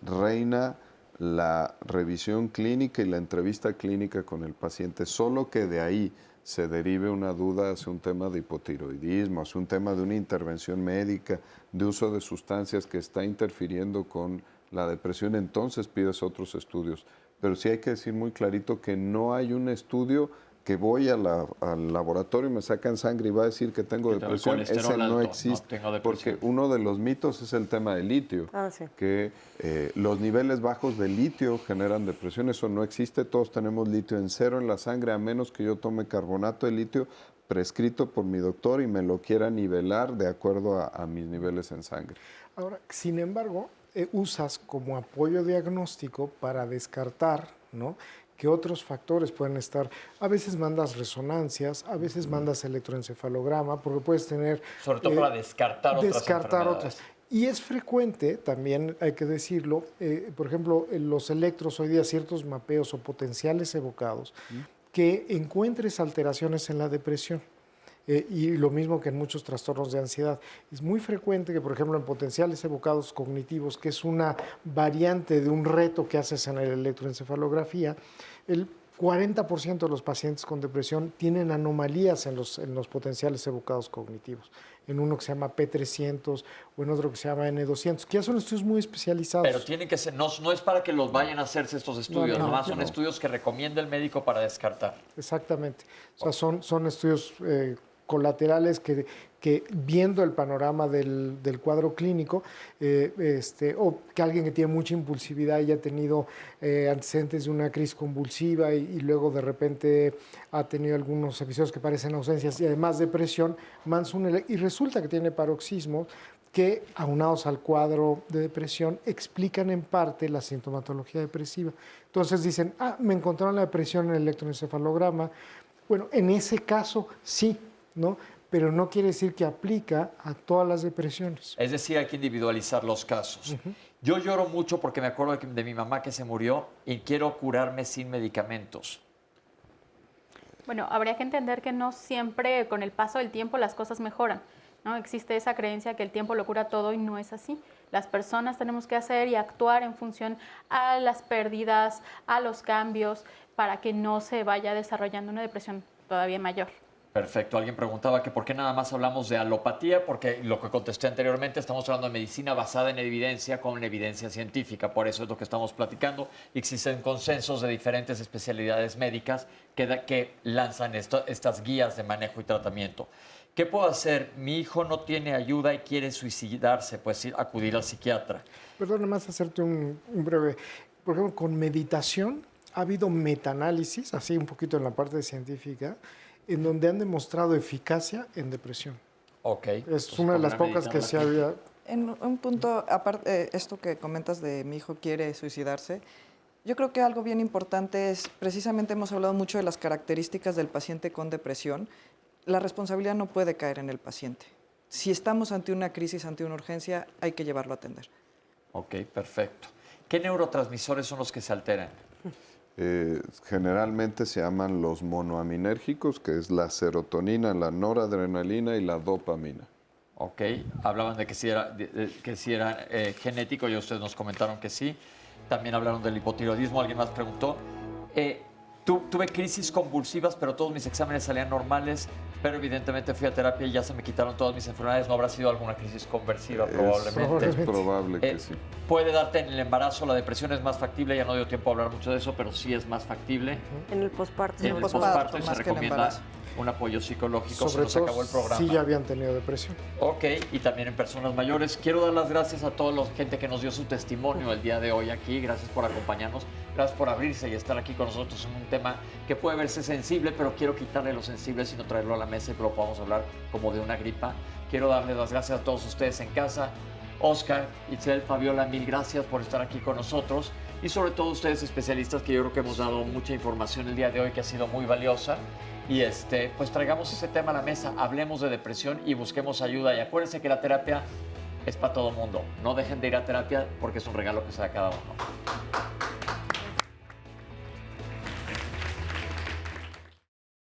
Reina la revisión clínica y la entrevista clínica con el paciente, solo que de ahí se derive una duda hacia un tema de hipotiroidismo, hacia un tema de una intervención médica, de uso de sustancias que está interfiriendo con la depresión, entonces pides otros estudios. Pero sí hay que decir muy clarito que no hay un estudio que voy al laboratorio y me sacan sangre y va a decir que tengo depresión. Ese no existe, porque uno de los mitos es el tema del litio, que los niveles bajos de litio generan depresión. Eso no existe, todos tenemos litio en cero en la sangre, a menos que yo tome carbonato de litio prescrito por mi doctor y me lo quiera nivelar de acuerdo a mis niveles en sangre. Ahora, sin embargo, usas como apoyo diagnóstico para descartar, ¿no?, que otros factores pueden estar. A veces mandas resonancias, a veces mandas electroencefalograma, porque puedes tener... Sobre todo para descartar otras. Y es frecuente, también hay que decirlo, por ejemplo, en los electros hoy día, ciertos mapeos o potenciales evocados, que encuentres alteraciones en la depresión. Y lo mismo que en muchos trastornos de ansiedad. Es muy frecuente que, por ejemplo, en potenciales evocados cognitivos, que es una variante de un reto que haces en la electroencefalografía, el 40% de los pacientes con depresión tienen anomalías en los potenciales evocados cognitivos. En uno que se llama P300 o en otro que se llama N200, que ya son estudios muy especializados. Pero tienen que ser, no es para que los vayan a hacerse estos estudios, nomás son estudios que recomienda el médico para descartar. Exactamente. O sea, son estudios colaterales que viendo el panorama del cuadro clínico, o que alguien que tiene mucha impulsividad y ha tenido antecedentes de una crisis convulsiva y luego de repente ha tenido algunos episodios que parecen ausencias y además depresión, y resulta que tiene paroxismo, que, aunados al cuadro de depresión, explican en parte la sintomatología depresiva. Entonces dicen, me encontraron la depresión en el electroencefalograma. Bueno, en ese caso sí, ¿no? Pero no quiere decir que aplica a todas las depresiones. Es decir, hay que individualizar los casos. Yo lloro mucho porque me acuerdo de mi mamá que se murió y quiero curarme sin medicamentos. Bueno, habría que entender que no siempre con el paso del tiempo las cosas mejoran, ¿no? Existe esa creencia que el tiempo lo cura todo y no es así. Las personas tenemos que hacer y actuar en función a las pérdidas, a los cambios, para que no se vaya desarrollando una depresión todavía mayor. Perfecto. Alguien preguntaba que por qué nada más hablamos de alopatía, porque lo que contesté anteriormente, estamos hablando de medicina basada en evidencia con evidencia científica. Por eso es lo que estamos platicando. Existen consensos de diferentes especialidades médicas que lanzan estas guías de manejo y tratamiento. ¿Qué puedo hacer? Mi hijo no tiene ayuda y quiere suicidarse, pues acudir al psiquiatra. Perdón, nada más hacerte un breve... Por ejemplo, con meditación ha habido metaanálisis, así un poquito en la parte científica, en donde han demostrado eficacia en depresión. Ok. Es pues una de las pocas que se había... En un punto, aparte, esto que comentas de mi hijo quiere suicidarse, yo creo que algo bien importante es, precisamente hemos hablado mucho de las características del paciente con depresión. La responsabilidad no puede caer en el paciente. Si estamos ante una crisis, ante una urgencia, hay que llevarlo a atender. Ok, perfecto. ¿Qué neurotransmisores son los que se alteran? Generalmente se llaman los monoaminérgicos, que es la serotonina, la noradrenalina y la dopamina. Ok, hablaban de que sí era genético y ustedes nos comentaron que sí. También hablaron del hipotiroidismo, alguien más preguntó. Tuve crisis convulsivas, pero todos mis exámenes salían normales, pero evidentemente fui a terapia y ya se me quitaron todas mis enfermedades. ¿No habrá sido alguna crisis conversiva probablemente? Es probable que sí. Puede darte en el embarazo, la depresión es más factible, ya no dio tiempo a hablar mucho de eso, pero sí es más factible. En el posparto. En el posparto y se recomienda un apoyo psicológico. Sobre se nos acabó el programa. Sí, ya habían tenido depresión. Ok, y también en personas mayores. Quiero dar las gracias a toda la gente que nos dio su testimonio el día de hoy aquí. Gracias por acompañarnos, gracias por abrirse y estar aquí con nosotros en un tema que puede verse sensible, pero quiero quitarle lo sensible, sino traerlo a la mesa y que lo podamos hablar como de una gripa. Quiero darles las gracias a todos ustedes en casa. Oscar, Itzel, Fabiola, mil gracias por estar aquí con nosotros. Y sobre todo ustedes especialistas, que yo creo que hemos dado mucha información el día de hoy que ha sido muy valiosa. Y pues traigamos ese tema a la mesa, hablemos de depresión y busquemos ayuda. Y acuérdense que la terapia es para todo mundo. No dejen de ir a terapia porque es un regalo que se da a cada uno.